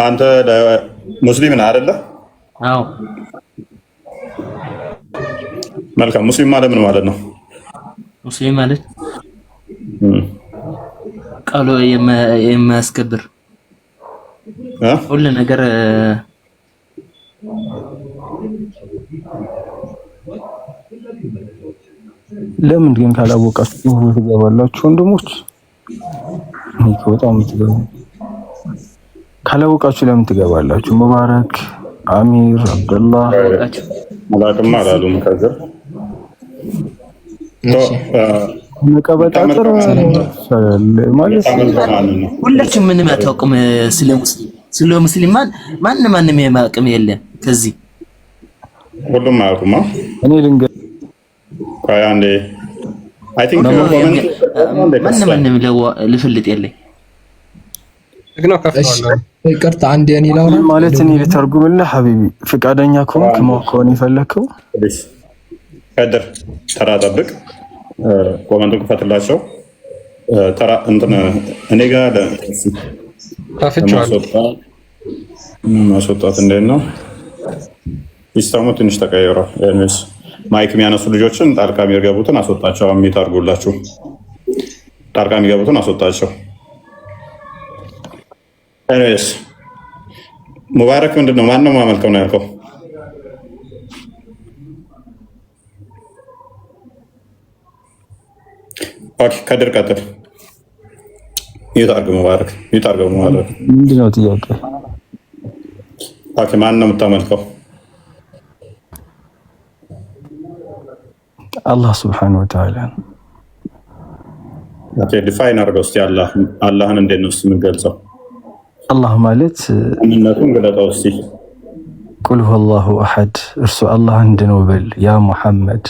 አንተ ሙስሊም ነህ አይደለ? አዎ። መልካም። ሙስሊም ማለት ምን ማለት ነው? ሙስሊም ማለት ቃሉ የማያስከብር ሁሉ ነገር ለምን ግን ካላወቃችሁ ትገባላችሁ ወንድሞች? በጣም ትገባ ካላወቃችሁ ለምን ትገባላችሁ? ሙባረክ፣ አሚር፣ አብደላህ አላቅም አላሉም። ከዚህ መቀበጣጥር ማለት ሁላችሁም ምንም አታውቁም። ስለ ሙስሊም ማንም የማያውቅም የለም። ከዚህ ሁሉም አያውቁም። እኔ ልንገር አንዴ አይ ቲንክ ማንም ልፍልጥ የለኝ ይቅርታ አንዴ እኔ ላውራ ማለት እኔ ልተርጉምልህ ሐቢቢ ፍቃደኛ ከሆንክ ከሆነ የፈለከው ከድር ተራ ጠብቅ። ኮመንቱን ክፈትላቸው። ተራ እንትን እኔ ጋር ማስወጣት እንዴት ነው? ሲስተሙ ትንሽ ተቀይሯል። ኤኒዌይስ ማይክ የሚያነሱ ልጆችን ጣልቃ የሚገቡትን አስወጣቸው። የሚታርጉላችሁ ጣልቃ የሚገቡትን አስወጣቸው። ኤኒዌይስ ሙባረክ ምንድን ነው? ማን ነው ማመልከው ነው ያልከው? ኦኬ ከድር ቀጥል። ይታርገው ሙባረክ ይታርገው ሙባረክ ምንድን ነው ጥያቄ? ኦኬ ማን ነው የምታመልከው? አላህ ሱብሓነሁ ወተዓላ። ኦኬ ዲፋይን አድርገው እስቲ አላህን እንዴት ነው የምንገልጸው? አላህ ማለት ምንነቱን ግለጠው እስቲ። ቁል ሁወ አላሁ አሐድ እርሱ አላህ አንድ ነው በል ያ ሙሐመድ።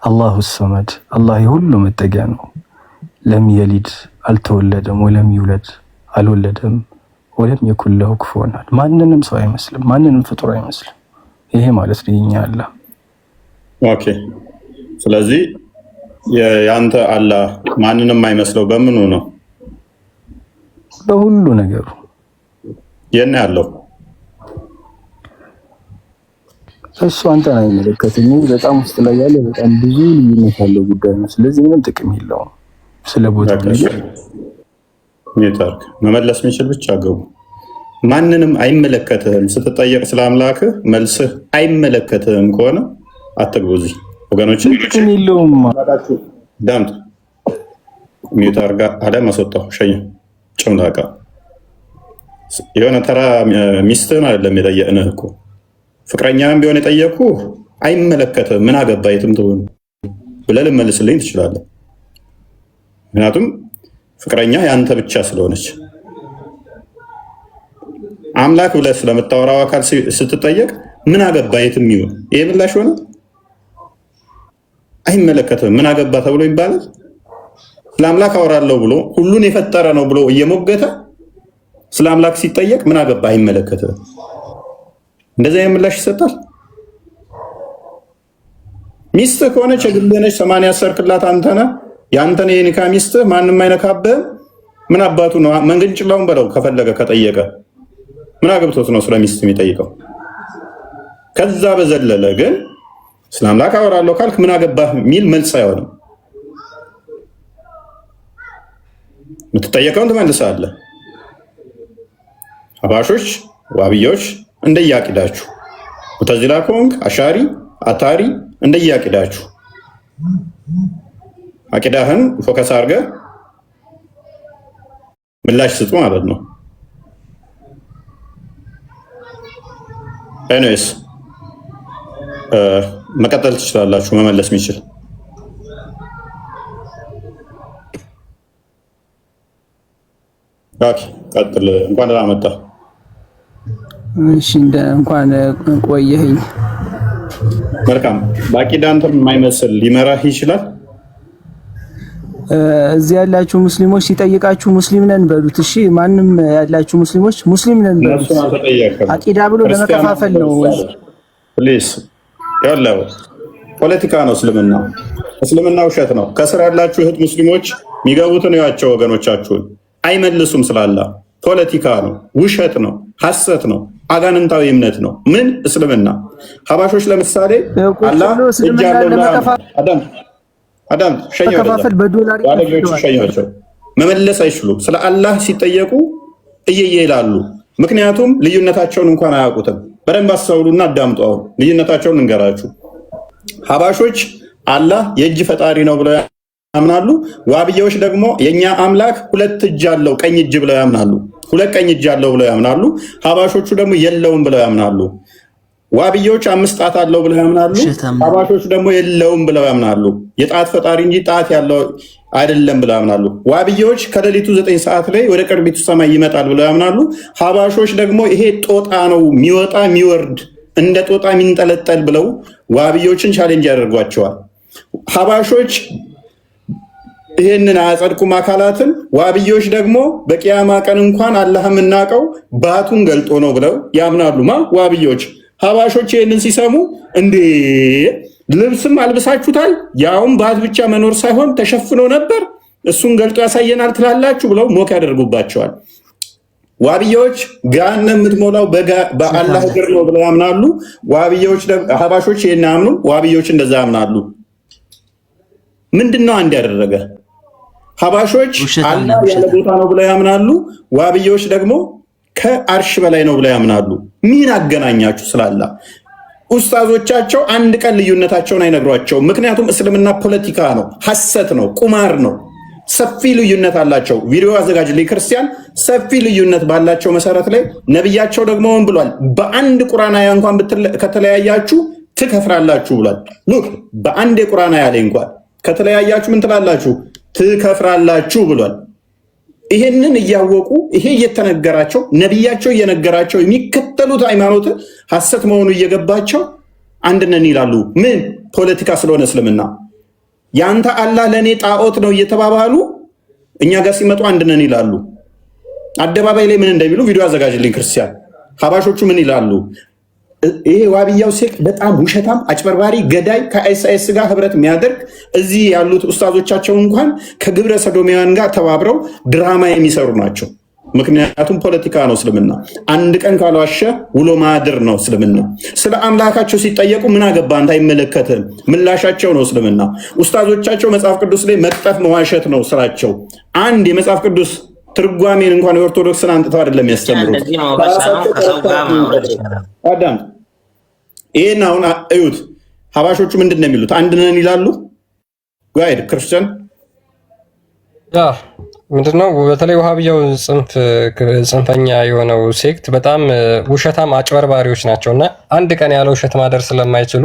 አላሁ ሰመድ አላህ የሁሉ መጠጊያ ነው። ለም የሊድ አልተወለደም፣ ወለም ይውለድ አልወለደም፣ ወለም የኩን ለሁ ኩፉወን አሐድ ማንንም ሰው አይመስልም፣ ማንንም ፍጡር አይመስልም። ይሄ ማለት ነው የኛ አላህ። ኦኬ ስለዚህ የአንተ አላህ ማንንም አይመስለው በምኑ ነው? በሁሉ ነገሩ። የት ነው ያለው? እሱ አንተን አይመለከትም። በጣም ውስጥ ላይ ያለ በጣም ብዙ ልዩነት ያለው ጉዳይ ነው። ስለዚህ ምንም ጥቅም የለውም። ስለ ቦታ ኔትወርክ መመለስ የሚችል ብቻ ገቡ። ማንንም አይመለከትህም ስትጠየቅ ስለ አምላክህ መልስህ አይመለከትህም ከሆነ አትግቡ እዚህ ወገኖች። ጥቅም የለውም። ዳምጥ ሚዩት አድርጋ አዳም አስወጣው ሸኝ ጭምላቃ የሆነ ተራ ሚስትህን አይደለም የጠየቅንህ እኮ ፍቅረኛም ቢሆን የጠየቁ አይመለከትህም ምን አገባ የትም ትሆን ብለህ ልመልስልኝ ትችላለህ። ምክንያቱም ፍቅረኛ የአንተ ብቻ ስለሆነች። አምላክ ብለህ ስለምታወራው አካል ስትጠየቅ ምን አገባ የትም ይሁን ይሄ ምላሽ ሆነ? አይመለከትህም ምን አገባ ተብሎ ይባላል? ስለ አምላክ አወራለሁ ብሎ ሁሉን የፈጠረ ነው ብሎ እየሞገተ ስለ አምላክ ሲጠየቅ ምን አገባ አይመለከትህም። እንደዚህ አይነት ምላሽ ይሰጣል? ሚስትህ ከሆነች የግልህ ነች፣ 80 ያሰርክላት አንተ ነህ። የአንተን የኒካ ሚስትህ ማንም አይነካብህም። ምን አባቱ ነው መንገድ ጭላውን በለው ከፈለገ ከጠየቀ ምን አገብቶት ነው ስለ ሚስት የሚጠይቀው? ከዛ በዘለለ ግን ስለ አምላክ አወራለሁ ካልክ ምን አገባህ የሚል መልስ አይሆንም። የምትጠየቀውን ትመልሳለህ። አባሾች ዋብዮች እንደያቂዳችሁ፣ ሙተዚላ ከሆንክ አሻሪ አታሪ እንደያቂዳችሁ አቂዳህን ፎከስ አድርገህ ምላሽ ስጡ ማለት ነው። ኤኒዌይስ መቀጠል ትችላላችሁ። መመለስ የሚችል ቀጥል። እንኳን ደህና መጣ። እሺ እንኳን ቆየኸኝ። መልካም። በአቂዳ አንተን የማይመስል ሊመራህ ይችላል። እዚህ ያላችሁ ሙስሊሞች ሲጠይቃችሁ ሙስሊም ነን በሉት። እሺ ማንም ያላችሁ ሙስሊሞች ሙስሊም ነን በሉት። አቂዳ ብሎ ለመከፋፈል ነው። ፕሊዝ ያለው ፖለቲካ ነው። እስልምና ውሸት ነው። ከስር ያላችሁ እህት ሙስሊሞች የሚገቡትን ያቸው ወገኖቻችሁን አይመልሱም ስላላ ፖለቲካ ነው፣ ውሸት ነው፣ ሐሰት ነው፣ አጋንንታዊ እምነት ነው። ምን እስልምና ሀባሾች ለምሳሌ አላህ እጅ ያለው አዳም ሸኛቸው መመለስ አይችሉም። ስለ አላህ ሲጠየቁ እየየ ይላሉ። ምክንያቱም ልዩነታቸውን እንኳን አያውቁትም። በደንብ አስተውሉና አዳምጡ። አሁን ልዩነታቸውን እንገራችሁ። ሀባሾች አላህ የእጅ ፈጣሪ ነው ብለው ያምናሉ። ዋብያዎች ደግሞ የኛ አምላክ ሁለት እጅ አለው ቀኝ እጅ ብለው ያምናሉ። ሁለት ቀኝ እጅ አለው ብለው ያምናሉ። ሀባሾቹ ደግሞ የለውም ብለው ያምናሉ። ዋብያዎች 5 ጣት አለው ብለው ያምናሉ። ሀባሾቹ ደግሞ የለውም ብለው ያምናሉ። የጣት ፈጣሪ እንጂ ጣት ያለው አይደለም ብለው ያምናሉ። ዋብያዎች ከሌሊቱ 9 ሰዓት ላይ ወደ ቅርቢቱ ሰማይ ይመጣል ብለው ያምናሉ። ሀባሾች ደግሞ ይሄ ጦጣ ነው የሚወጣ የሚወርድ እንደ ጦጣ የሚንጠለጠል ብለው ዋብያዎችን ቻሌንጅ ያደርጓቸዋል። ሀባሾች ይህንን አያጸድቁም አካላትን። ዋብዮች ደግሞ በቂያማ ቀን እንኳን አላህ የምናውቀው ባቱን ገልጦ ነው ብለው ያምናሉ። ዋብዮች። ሀባሾች ይህንን ሲሰሙ እንዴ ልብስም አልብሳችሁታል፣ ያውም ባት ብቻ መኖር ሳይሆን ተሸፍኖ ነበር፣ እሱን ገልጦ ያሳየናል ትላላችሁ ብለው ሞክ ያደርጉባቸዋል። ዋብዮች ገሃነም የምትሞላው በአላህ እግር ነው ብለው ያምናሉ። ሀባሾች ይህን አያምኑም፣ ዋብዮች እንደዛ ያምናሉ። ምንድነው አንድ ያደረገ? ሀባሾች አላህ ያለ ቦታ ነው ብለው ያምናሉ። ዋብዮች ደግሞ ከአርሽ በላይ ነው ብለው ያምናሉ። ምን አገናኛችሁ? ስላላ ኡስታዞቻቸው አንድ ቀን ልዩነታቸውን አይነግሯቸውም። ምክንያቱም እስልምና ፖለቲካ ነው፣ ሐሰት ነው፣ ቁማር ነው። ሰፊ ልዩነት አላቸው። ቪዲዮ አዘጋጅልኝ ክርስቲያን። ሰፊ ልዩነት ባላቸው መሰረት ላይ ነብያቸው ደግሞ ምን ብሏል? በአንድ ቁርአን አያ እንኳን ከተለያያችሁ ትከፍራላችሁ ብሏል። ሉክ በአንድ የቁርአን አያ ላይ እንኳን ከተለያያችሁ ምን ትላላችሁ? ትከፍራላችሁ ብሏል። ይሄንን እያወቁ ይሄ እየተነገራቸው ነቢያቸው እየነገራቸው የሚከተሉት ሃይማኖት ሐሰት መሆኑ እየገባቸው አንድ ነን ይላሉ። ምን ፖለቲካ ስለሆነ እስልምና ያንተ አላህ ለእኔ ጣዖት ነው እየተባባሉ እኛ ጋር ሲመጡ አንድ ነን ይላሉ። አደባባይ ላይ ምን እንደሚሉ ቪዲዮ አዘጋጅልኝ ክርስቲያን። ሀባሾቹ ምን ይላሉ? ይሄ ዋብያው ሴክት በጣም ውሸታም፣ አጭበርባሪ፣ ገዳይ ከአይኤስ ጋር ህብረት የሚያደርግ እዚህ ያሉት ኡስታዞቻቸው እንኳን ከግብረ ሰዶሚያን ጋር ተባብረው ድራማ የሚሰሩ ናቸው። ምክንያቱም ፖለቲካ ነው እስልምና። አንድ ቀን ካልዋሸ ውሎ ማድር ነው እስልምና። ስለ አምላካቸው ሲጠየቁ ምን አገባ አንተ አይመለከትም ምላሻቸው ነው እስልምና። ኡስታዞቻቸው መጽሐፍ ቅዱስ ላይ መቅጠፍ መዋሸት ነው ስራቸው። አንድ የመጽሐፍ ቅዱስ ትርጓሜን እንኳን የኦርቶዶክስን አንጥተው አይደለም ያስተምሩት። አዳም ይሄን አሁን እዩት። ሀባሾቹ ምንድን ነው የሚሉት? አንድ ነን ይላሉ። ጋይድ ክርስቲያን ምንድነው? በተለይ ውሃብያው ጽንፈኛ የሆነው ሴክት በጣም ውሸታም አጭበርባሪዎች ናቸው እና አንድ ቀን ያለ ውሸት ማደር ስለማይችሉ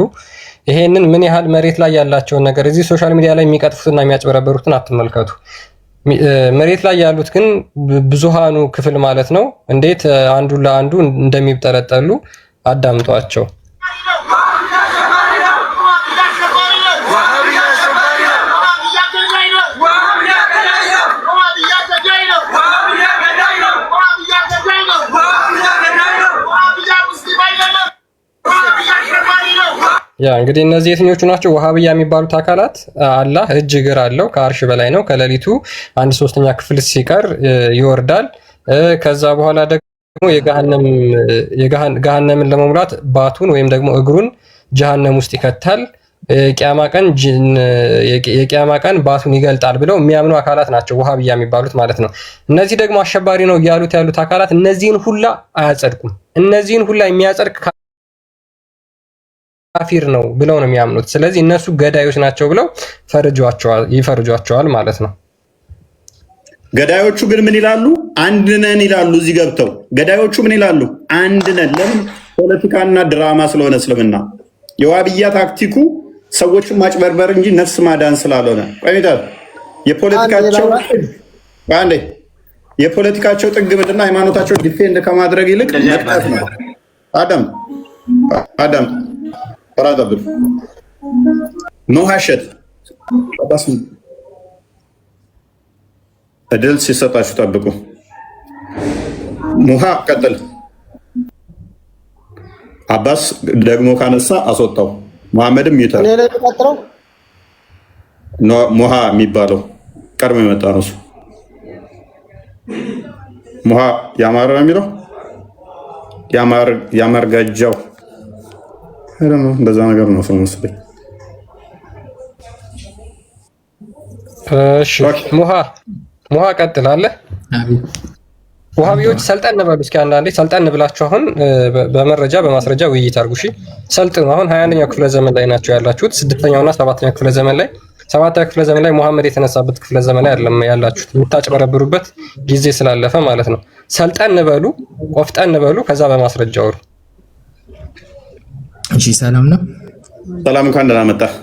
ይሄንን ምን ያህል መሬት ላይ ያላቸውን ነገር እዚህ ሶሻል ሚዲያ ላይ የሚቀጥፉትና የሚያጭበረበሩትን አትመልከቱ። መሬት ላይ ያሉት ግን ብዙሃኑ ክፍል ማለት ነው እንዴት አንዱ ለአንዱ እንደሚጠለጠሉ አዳምጧቸው። ያ እንግዲህ እነዚህ የትኞቹ ናቸው? ወሃብያ የሚባሉት አካላት አላህ እጅ እግር አለው፣ ከአርሽ በላይ ነው፣ ከሌሊቱ 1/3 ክፍል ሲቀር ይወርዳል። ከዛ በኋላ ደግሞ ገሃነምን ለመሙላት ባቱን ወይም ደግሞ እግሩን ጀሃነም ውስጥ ይከታል። የቂያማ ቀን ባቱን ይገልጣል ብለው የሚያምኑ አካላት ናቸው ወሃብያ የሚባሉት ማለት ነው። እነዚህ ደግሞ አሸባሪ ነው እያሉት ያሉት አካላት እነዚህን ሁላ አያጸድቁም። እነዚህን ሁላ የሚያጸድቅ ካፊር ነው ብለው ነው የሚያምኑት። ስለዚህ እነሱ ገዳዮች ናቸው ብለው ይፈርጇቸዋል ማለት ነው። ገዳዮቹ ግን ምን ይላሉ? አንድ ነን ይላሉ። እዚህ ገብተው ገዳዮቹ ምን ይላሉ? አንድ ነን። ለምን? ፖለቲካና ድራማ ስለሆነ እስልምና። የዋብያ ታክቲኩ ሰዎችን ማጭበርበር እንጂ ነፍስ ማዳን ስላልሆነ የፖለቲካቸው ጥግ ምንድን ነው? ሃይማኖታቸው ዲፌንድ ከማድረግ ይልቅ መቅጣት ነው። አዳም ተራዳብር መዋሸት እድል ሲሰጣችሁ ጠብቁ። ሙሃ ቀጥል። አባስ ደግሞ ካነሳ አስወጣው። መሐመድም ይተር ሙሃ የሚባለው ቀድሞ የመጣ ነው። ሙሃ ያማረ ነው የሚለው ያማርጋጃው እንደዛ ነገር ነው ሰው መስለኝ። እሺ ሙሃ ቀጥላለህ። ውሃቢዎች ሰልጠን በሉ እስኪ አንዳንዴ ሰልጠን ብላችሁ አሁን በመረጃ በማስረጃ ውይይት አድርጉ። እሺ ሰልጥኑ። አሁን 21ኛው ክፍለ ዘመን ላይ ናቸው ያላችሁት። 6ኛውና 7ኛው ክፍለ ዘመን ላይ 7ኛው ክፍለ ዘመን ላይ መሐመድ የተነሳበት ክፍለ ዘመን ላይ አይደለም ያላችሁት። የምታጭበረብሩበት ጊዜ ስላለፈ ማለት ነው። ሰልጠን በሉ፣ ቆፍጠን በሉ፣ ከዛ በማስረጃ አውሩ። እሺ ሰላም ነው። ሰላም እንኳን ደህና መጣህ።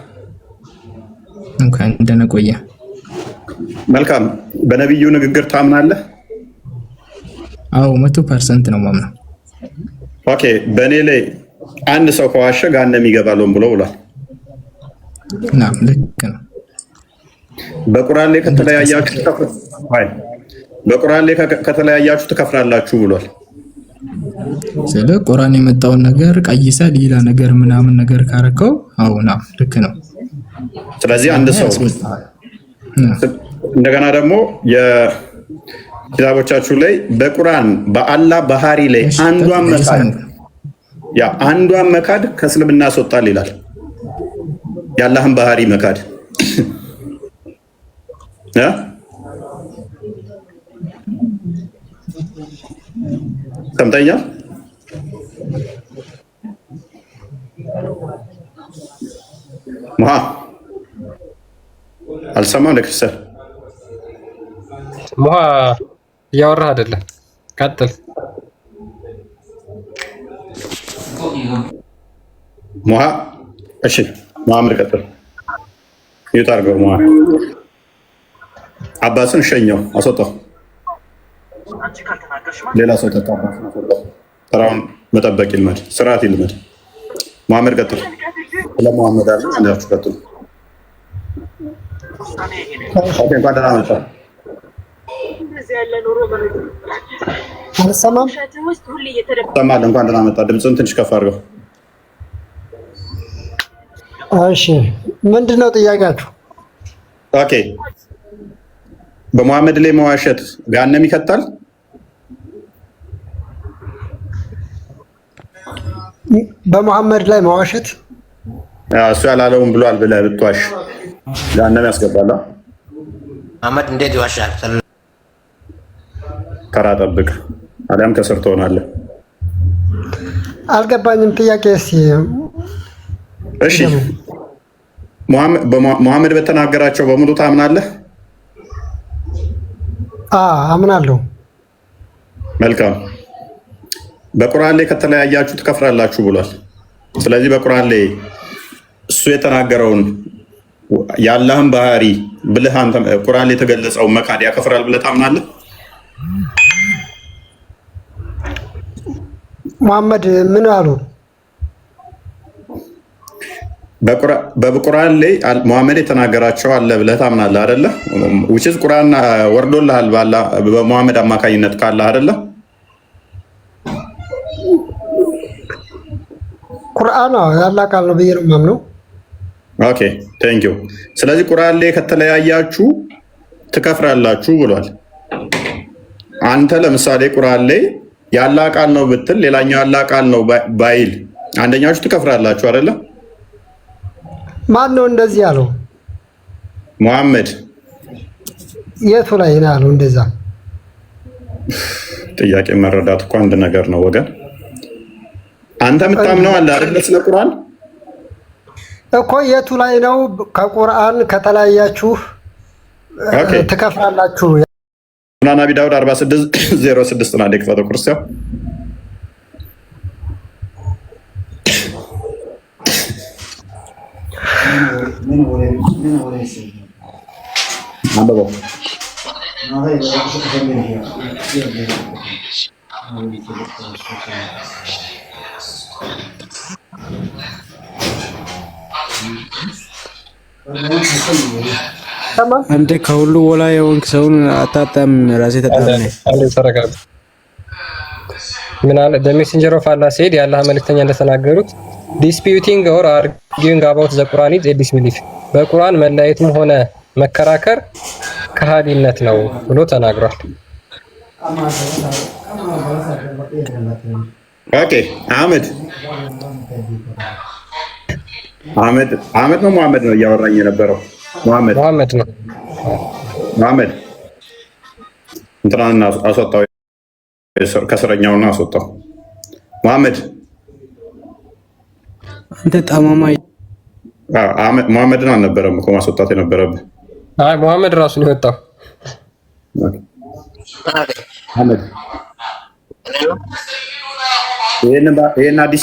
እንኳን ደህና ቆየ። መልካም። በነብዩ ንግግር ታምናለህ? አዎ 100% ነው ማምነው። ኦኬ። በእኔ ላይ አንድ ሰው ከዋሸ ገሃነም ይገባል ብሎ ብሏል። ናም ልክ ነው። በቁርአን ላይ ከተለያያችሁ ትከፍራላችሁ ብሏል። ስለ ቁርአን የመጣውን ነገር ቀይሰ ሌላ ነገር ምናምን ነገር ካረከው አዎ ናም ልክ ነው። ስለዚህ አንድ ሰው እንደገና ደግሞ የኪታቦቻችሁ ላይ በቁርአን በአላህ ባህሪ ላይ አንዷን መካድ ከእስልምና ያስወጣል ይላል። የአላህን ባህሪ መካድ ሰምተኛል? አልሰማም። ለክርስቲያን ሙሃ እያወራህ አይደለም። ቀጥል። ሙሃ እሺ፣ መሐመድ ቀጥል። ይውጣ አድርገው። ሙሃ አባስን ሸኘው፣ አስወጣው። ሌላ ሰው ተካ። ተራውን መጠበቅ ይልመድ፣ ስርዓት ይልመድ። መሐመድ ቀጥል። ለመሐመድ አለ እንዳችሁ ቀጥል። እንኳን ደህና መጣህ። አልሰማም። ሰማለህ? እንኳን ደህና መጣህ። ድምፅህን ትንሽ ከፍ አድርገው። እሺ ምንድን ነው ጥያቄያችሁ? ኦኬ። በመሐመድ ላይ መዋሸት ገሃነም ይከታል? በመሐመድ ላይ መዋሸት እሱ ያላለውን ብሏል ብለህ ብትዋሽ ገሃነም ያስገባል። መሐመድ እንዴት ይዋሻል? ተራ ጠብቅ፣ አሊያም ከስር ትሆናለህ። አልገባኝም። ጥያቄ እስኪ። እሺ መሐመድ በተናገራቸው በሙሉ ታምናለህ? አምናለሁ። መልካም። በቁርአን ላይ ከተለያያችሁ ትከፍራላችሁ ብሏል። ስለዚህ በቁርአን ላይ እሱ የተናገረውን የአላህን ባህሪ ብለህ አንተ ቁርአን ላይ የተገለጸው መካድ ያከፍራል ብለህ ታምናለህ? መሐመድ ምን አሉ? በቁርአን ላይ መሐመድ የተናገራቸው አለ ብለህ ታምናለህ አይደለ? ውጭስ ቁርአን ወርዶልሃል በመሐመድ አማካኝነት ካለ አይደለ? ቁርአን ያላ ቃል ነው ብዬ ነው የማምነው። ኦኬ ቴንክ ዩ። ስለዚህ ቁርአን ላይ ከተለያያችሁ ትከፍራላችሁ ብሏል። አንተ ለምሳሌ ቁርአን ላይ ያላ ቃል ነው ብትል ሌላኛው ያላ ቃል ነው ባይል አንደኛችሁ ትከፍራላችሁ አይደለ? ማን ነው እንደዚህ ያለው? መሐመድ። የቱ ላይ ነው ያለው እንደዛ? ጥያቄ መረዳት እኮ አንድ ነገር ነው ወገን። አንተ የምታምነው አለ አይደለ? ስለ ቁርአን እኮ የቱ ላይ ነው ከቁርአን ከተለያያችሁ ትከፍራላችሁ? ሱናን አቢ ዳውድ 4606 ነው። ደክፈተ ክርስቲያን አንበበው አንተ ከሁሉ ወላ የሆንክ ሰውን አታጣም። ራሴ ተጣጣም። ምን አለ በሜሴንጀር ኦፍ አላህ ሲሄድ የአላህ መልእክተኛ እንደተናገሩት ዲስፒዩቲንግ ኦር አርጊንግ አባውት ዘ ቁርአን ኢዝ ኤ ዲስቢሊፍ፣ በቁርአን መለያየትም ሆነ መከራከር ከሃዲነት ነው ብሎ ተናግሯል። ኦኬ አህመድ ነው መሐመድ ነው እያወራኝ የነበረው መሐመድ ነው። መሐመድ እንትናን አስወጣው፣ ከስረኛውና አስወጣው። መሐመድ አንተ ጠማማ መሐመድን አልነበረም እኮ ማስወጣት የነበረብህ። አይ መሐመድ ራሱ ነው የወጣው። መሐመድ ይሄን አዲስ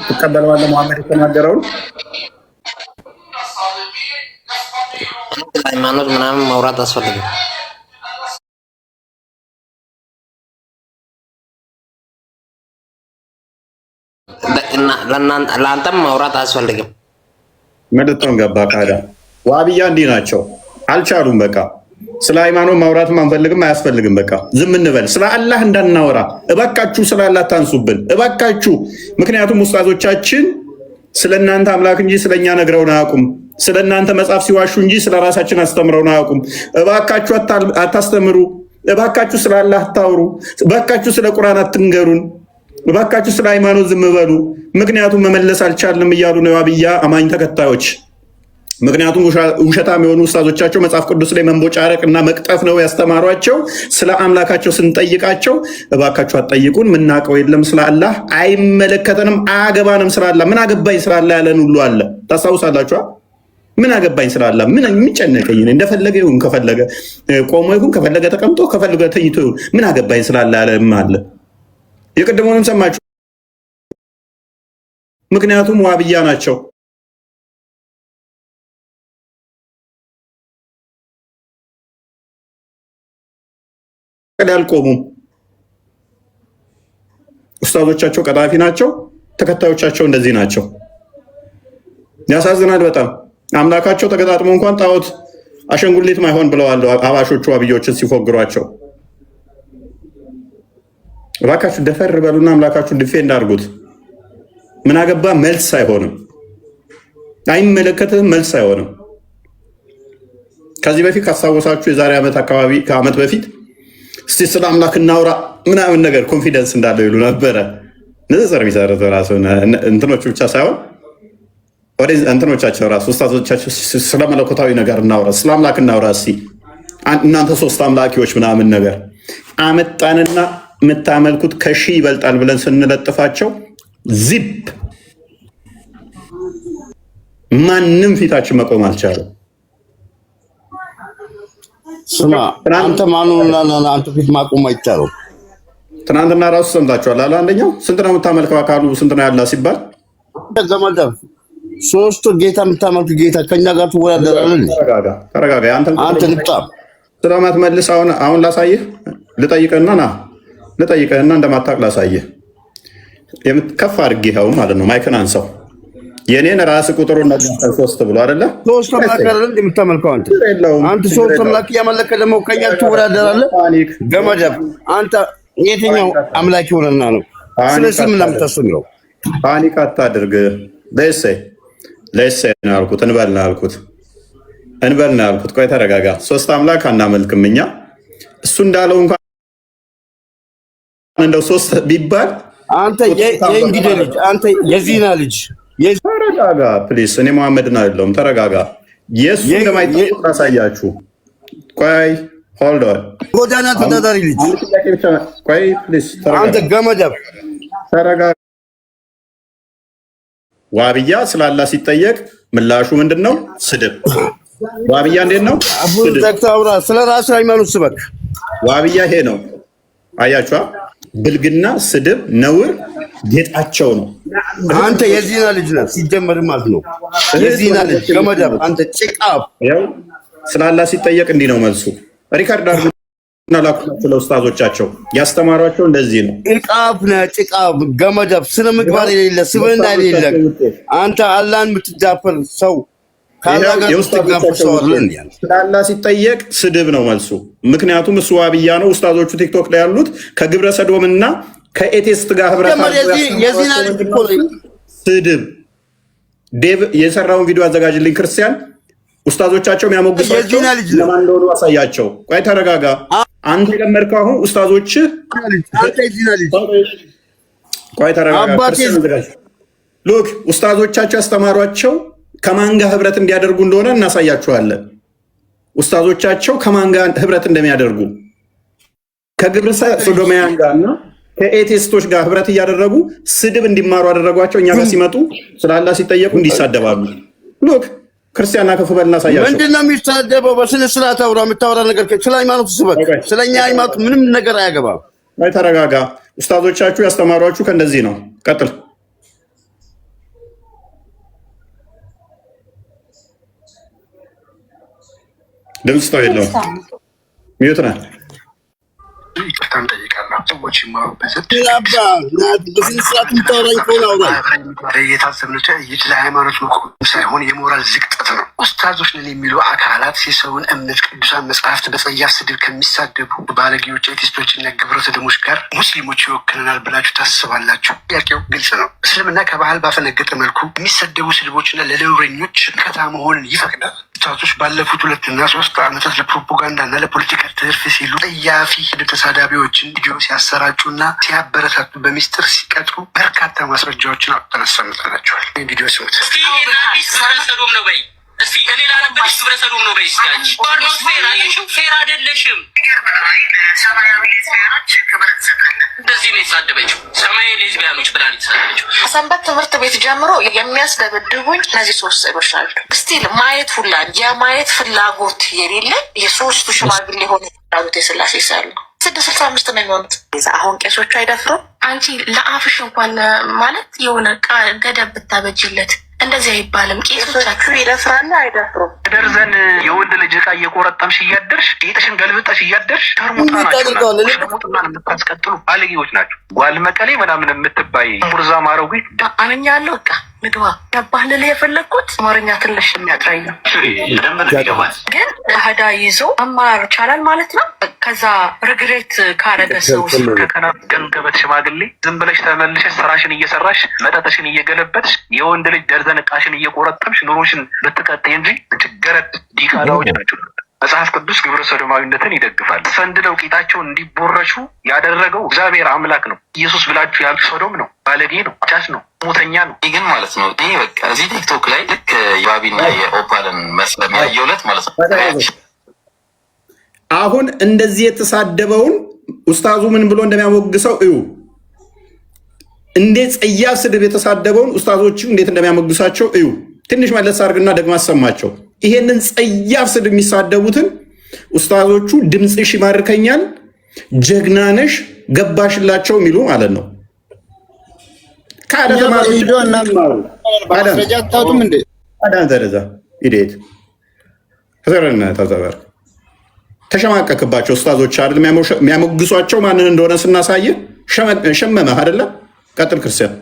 ትቀበለዋለህ? መሐመድ የተናገረውን ሃይማኖት ምናምን ማውራት አስፈልግም። ለአንተም ማውራት አያስፈልግም። መደቶን ገባ ካዳ ዋብያ እንዲህ ናቸው፣ አልቻሉም። በቃ ስለ ሃይማኖት ማውራትም አንፈልግም፣ አያስፈልግም። በቃ ዝም እንበል፣ ስለ አላህ እንዳናወራ እባካችሁ፣ ስለ አላህ ታንሱብን እባካችሁ። ምክንያቱም ኡስታዞቻችን ስለ እናንተ አምላክ እንጂ ስለኛ ነግረውን አያውቁም። ስለ እናንተ መጽሐፍ ሲዋሹ እንጂ ስለ ራሳችን አስተምረውን አያውቁም። እባካችሁ አታስተምሩ፣ እባካችሁ ስለ አላህ አታውሩ፣ እባካችሁ ስለ ቁርአን አትንገሩን፣ እባካችሁ ስለ ሃይማኖት ዝም በሉ። ምክንያቱም መመለስ አልቻልንም እያሉ ነው የዋብያ አማኝ ተከታዮች። ምክንያቱም ውሸታም የሆኑ ኡስታዞቻቸው መጽሐፍ ቅዱስ ላይ መንቦጫረቅ እና መቅጠፍ ነው ያስተማሯቸው። ስለ አምላካቸው ስንጠይቃቸው እባካችሁ አትጠይቁን፣ ምናውቀው የለም ስለ አላህ አይመለከተንም፣ አያገባንም ስለ አላህ። ምን አገባኝ ስለ አላህ ያለን ሁሉ አለ። ታስታውሳላችኋ? ምን አገባኝ ስለ አላህ፣ ምን የሚጨነቀኝ እንደፈለገ ይሁን፣ ከፈለገ ቆሞ ይሁን፣ ከፈለገ ተቀምጦ፣ ከፈለገ ተኝቶ ይሁን፣ ምን አገባኝ ስለ አላህ ያለም አለ። የቅድሞንም ሰማችሁ። ምክንያቱም ዋብያ ናቸው። አልቆሙም። ኡስታዞቻቸው ቀጣፊ ናቸው፣ ተከታዮቻቸው እንደዚህ ናቸው። ያሳዝናል በጣም። አምላካቸው ተገጣጥሞ እንኳን ጣዖት አሸንጉሊት ማይሆን ብለዋል አባሾቹ ዋብያዎችን ሲፎግሯቸው። እባካችሁ ደፈር በሉና አምላካችሁን ዲፌንድ አድርጉት። ምን አገባ መልስ አይሆንም፣ አይመለከትም መልስ አይሆንም። ከዚህ በፊት ካስታወሳችሁ የዛሬ ዓመት አካባቢ ከዓመት በፊት እስቲ ስለ አምላክ እናውራ ምናምን ነገር ኮንፊደንስ እንዳለው ይሉ ነበረ። ንጽጽር የሚሰሩት ራሱ እንትኖቹ ብቻ ሳይሆን ወደ እንትኖቻቸው ራሱ ኡስታዞቻቸው ስለ መለኮታዊ ነገር እናውራ፣ ስለ አምላክ እናውራ፣ እስቲ እናንተ ሶስት አምላኪዎች ምናምን ነገር አመጣንና የምታመልኩት ከሺህ ይበልጣል ብለን ስንለጥፋቸው ዚፕ ማንም ፊታችን መቆም አልቻለም። ስማ አንተ ማኑና አንተ ፊት ማቆም አይቻልም። ትናንትና ራሱ ሰምታችኋል አለ። አንደኛው ስንት ነው የምታመልከው አካሉ ስንት ነው ያላ ሲባል ዘመደብ ሶስቱ ጌታ የምታመልክ ጌታ ከኛ ጋር ትወዳደራለህ። ተረጋጋ። አንተ ልጣም ስለማትመልስ አሁን ላሳይህ፣ ልጠይቅህና እንደማታውቅ ላሳይህ። ከፍ አድርጌኸው ማለት ነው። ማይክን አንሳው። የኔን ራስ ቁጥሩ እንደዚህ ሶስት ብሎ አይደለ? ሶስት አምላክ አይደል እንደምታመልከው አንተ ሶስት አምላክ ያመለከ ደግሞ ከኛ ትወዳደራለህ። ገመደብ አንተ የትኛው አምላክ ይሆነና ነው? ስለዚህ ምን ለምታስተምረው? ፓኒክ አታድርግ። ለይሴ ነው ያልኩት፣ እንበል ነው ያልኩት። ቆይ ተረጋጋ። ሶስት አምላክ አናመልክም እኛ። እሱ እንዳለው እንኳን እንደው ሶስት ቢባል አንተ የእንግዲህ ልጅ አንተ የዚና ልጅ ተረጋጋ ፕሊስ። እኔ መሐመድን አይደለሁም። ተረጋጋ። የሱ እንደማይታወቅ ላሳያችሁ። ቆይ ሆልድ ኦን። ጎዳና ተዳዳሪ ልጅ ቆይ ፕሊስ አንተ ገመደብ ተረጋጋ። ዋብያ ስላላ ሲጠየቅ ምላሹ ምንድን ነው? ስድብ። ዋብያ እንዴት ነው? ስለ ራሱ ሃይማኖት ስበክ። ዋብያ ይሄ ነው። አያችኋ? ብልግና፣ ስድብ፣ ነውር ጌጣቸው ነው። አንተ የዚና ልጅ ነህ ሲጀመር ማለት ነው። የዚና ልጅ ገመዳብ አንተ ጭቃብ። ስላላ ሲጠየቅ እንዲህ ነው መልሱ። ሪካርድ አድርጉና ላኩላቸው ለኡስታዞቻቸው። ያስተማሯቸው እንደዚህ ነው። ጭቃብ ነህ፣ ጭቃብ፣ ገመዳብ፣ ስነ ምግባር የሌለ ስብዕና የሌለ አንተ አላህን የምትዳፈር ሰው ስላላ ሲጠየቅ ስድብ ነው መልሱ። ምክንያቱም እሱ ዋብያ ነው። ኡስታዞቹ ቲክቶክ ላይ ያሉት ከግብረ ሰዶም እና ከኤቴስት ጋር ህብረት ስድብ። ዴቭ የሰራውን ቪዲዮ አዘጋጅልኝ ክርስቲያን። ኡስታዞቻቸው የሚያሞግሷቸው ለማን እንደሆኑ አሳያቸው። ቆይ ተረጋጋ። አንተ የለመድከው አሁን ኡስታዞች ቆይ ተረጋጋ። ሉክ ኡስታዞቻቸው ያስተማሯቸው ከማን ጋር ህብረት እንዲያደርጉ እንደሆነ እናሳያችኋለን። ኡስታዞቻቸው ከማን ጋር ህብረት እንደሚያደርጉ ከግብረ ሶዶማውያን ጋርና ከኤቴስቶች ጋር ህብረት እያደረጉ ስድብ እንዲማሩ አደረጓቸው። እኛ ጋር ሲመጡ ስላላ ሲጠየቁ እንዲሳደባሉ። ሉክ ክርስቲያና ከፍ በል እናሳያቸው። ምንድነው የሚሳደበው? በስነ ስርዓት አውራ። የምታወራ ነገር ስለ ሃይማኖት ስበክ። ስለኛ ሃይማኖት ምንም ነገር አያገባም። አይ ተረጋጋ። ኡስታዞቻችሁ ያስተማሯችሁ ከእንደዚህ ነው። ቀጥል። ድምፅ ተው የለውም። ሚዩት ነህ። ይቅርታን ጠይቃለሁ። ሰዎች ይማሩበት በስነ ስርዓት የምታወራኝ ከሆነ አውራ። የታሰብነው ለሃይማኖት መቆም ሳይሆን የሞራል ዝቅጠት ነው። ኡስታዞች ነን የሚሉ አካላት የሰውን እምነት ቅዱሳን መጽሐፍት በጸያፍ ስድብ ከሚሳደቡ ባለጌዎች፣ ኤቲስቶችና ግብረ ሰዶሞች ጋር ሙስሊሞች ይወክለናል ብላችሁ ታስባላችሁ? ጥያቄው ግልጽ ነው። እስልምና ከባህል ባፈነገጠ መልኩ የሚሰደቡ ስድቦችና ለነውረኞች ከታ መሆንን ይፈቅዳል። ኡስታዞች ባለፉት 2 እና 3 ዓመታት ለፕሮፓጋንዳ እና ለፖለቲካ ትርፍ ሲሉ ጸያፊ ተሳዳቢዎችን ቪዲዮ ሲያሰራጩና ሲያበረታቱ በሚስጥር ሲቀጥሩ በርካታ ማስረጃዎችን አውጥተን አሰምተናቸዋል። ቪዲዮ ስሙት። ሰዶም ነው በይ እስቲ እኔ ላለበት ግብረ ሰዶም ነው በይ እስቲ አንቺ ኦርኖስ ፌር አየሽው ፌር አይደለሽም። እንደዚህ ነው የተሳደበችው። ሰማያዊ ሌዝቢያኖች ብላ የተሳደበችው። ሰንበት ትምህርት ቤት ጀምሮ የሚያስደበድቡኝ እነዚህ 3 ስዕሎች ናቸው። ስቲል ማየት ሁላ የማየት ፍላጎት የሌለ የሶስቱ ሽማግሌ ሆነ ያሉት የስላሴ ስዕል ነው። 665 ነው የሚሆኑት። አሁን ቄሶቹ አይደፍሩም። አንቺ ለአፍሽ እንኳን ማለት የሆነ ገደብ ብታበጅለት እንደዚህ አይባልም። ቄሶቻችሁ ይደፍራሉ አይደፍሩም? ደርዘን የወንድ ልጅ ዕቃ እየቆረጠምሽ እያደርሽ ጌጥሽን ገልብጠሽ እያደርሽ ተርሙጣ የምታስቀጥሉ ባለጌዎች ናቸው። ጓል መቀሌ ምናምን የምትባይ ሙርዛ ማረጉ አነኛ ያለው በቃ ንድዋ ያባህልል የፈለግኩት አማርኛ ትንሽ የሚያጥራኝ ነው። ግን ህዳ ይዞ መማር ይቻላል ማለት ነው። ከዛ ርግሬት ካረገ ሰው ከቀናት ገንገበት ሽማግሌ ዝም ብለሽ ተመልሸሽ ስራሽን እየሰራሽ መጠጥሽን እየገለበጥሽ የወንድ ልጅ ደርዘን ዕቃሽን እየቆረጠምሽ ኑሮሽን ብትቀጥይ እንጂ ገረድ ዲቃላዎች ናቸው። መጽሐፍ ቅዱስ ግብረ ሰዶማዊነትን ይደግፋል። ፈንድለው ቂጣቸው እንዲቦረሹ ያደረገው እግዚአብሔር አምላክ ነው። ኢየሱስ ብላችሁ ያሉ ሶዶም ነው፣ ባለጌ ነው፣ ጫት ነው፣ ሞተኛ ነው። ይህ ግን ማለት ነው ይሄ በቃ እዚህ ቲክቶክ ላይ ልክ የባቢና የኦፓልን መስለም ያየውለት ማለት ነው። አሁን እንደዚህ የተሳደበውን ኡስታዙ ምን ብሎ እንደሚያሞግሰው እዩ። እንዴት ጸያፍ ስድብ የተሳደበውን ኡስታዞቹ እንዴት እንደሚያሞግሳቸው እዩ። ትንሽ መለስ አድርግና ደግሞ አሰማቸው። ይሄንን ጸያፍ ስድብ የሚሳደቡትን ኡስታዞቹ ድምፅሽ ይማርከኛል፣ ጀግናነሽ፣ ገባሽላቸው የሚሉ ማለት ነው። ተሸማቀቅባቸው ኡስታዞች አይደል የሚያሞግሷቸው ማንን እንደሆነ ስናሳየ ሸመመህ አይደለም። ቀጥል ክርስቲያን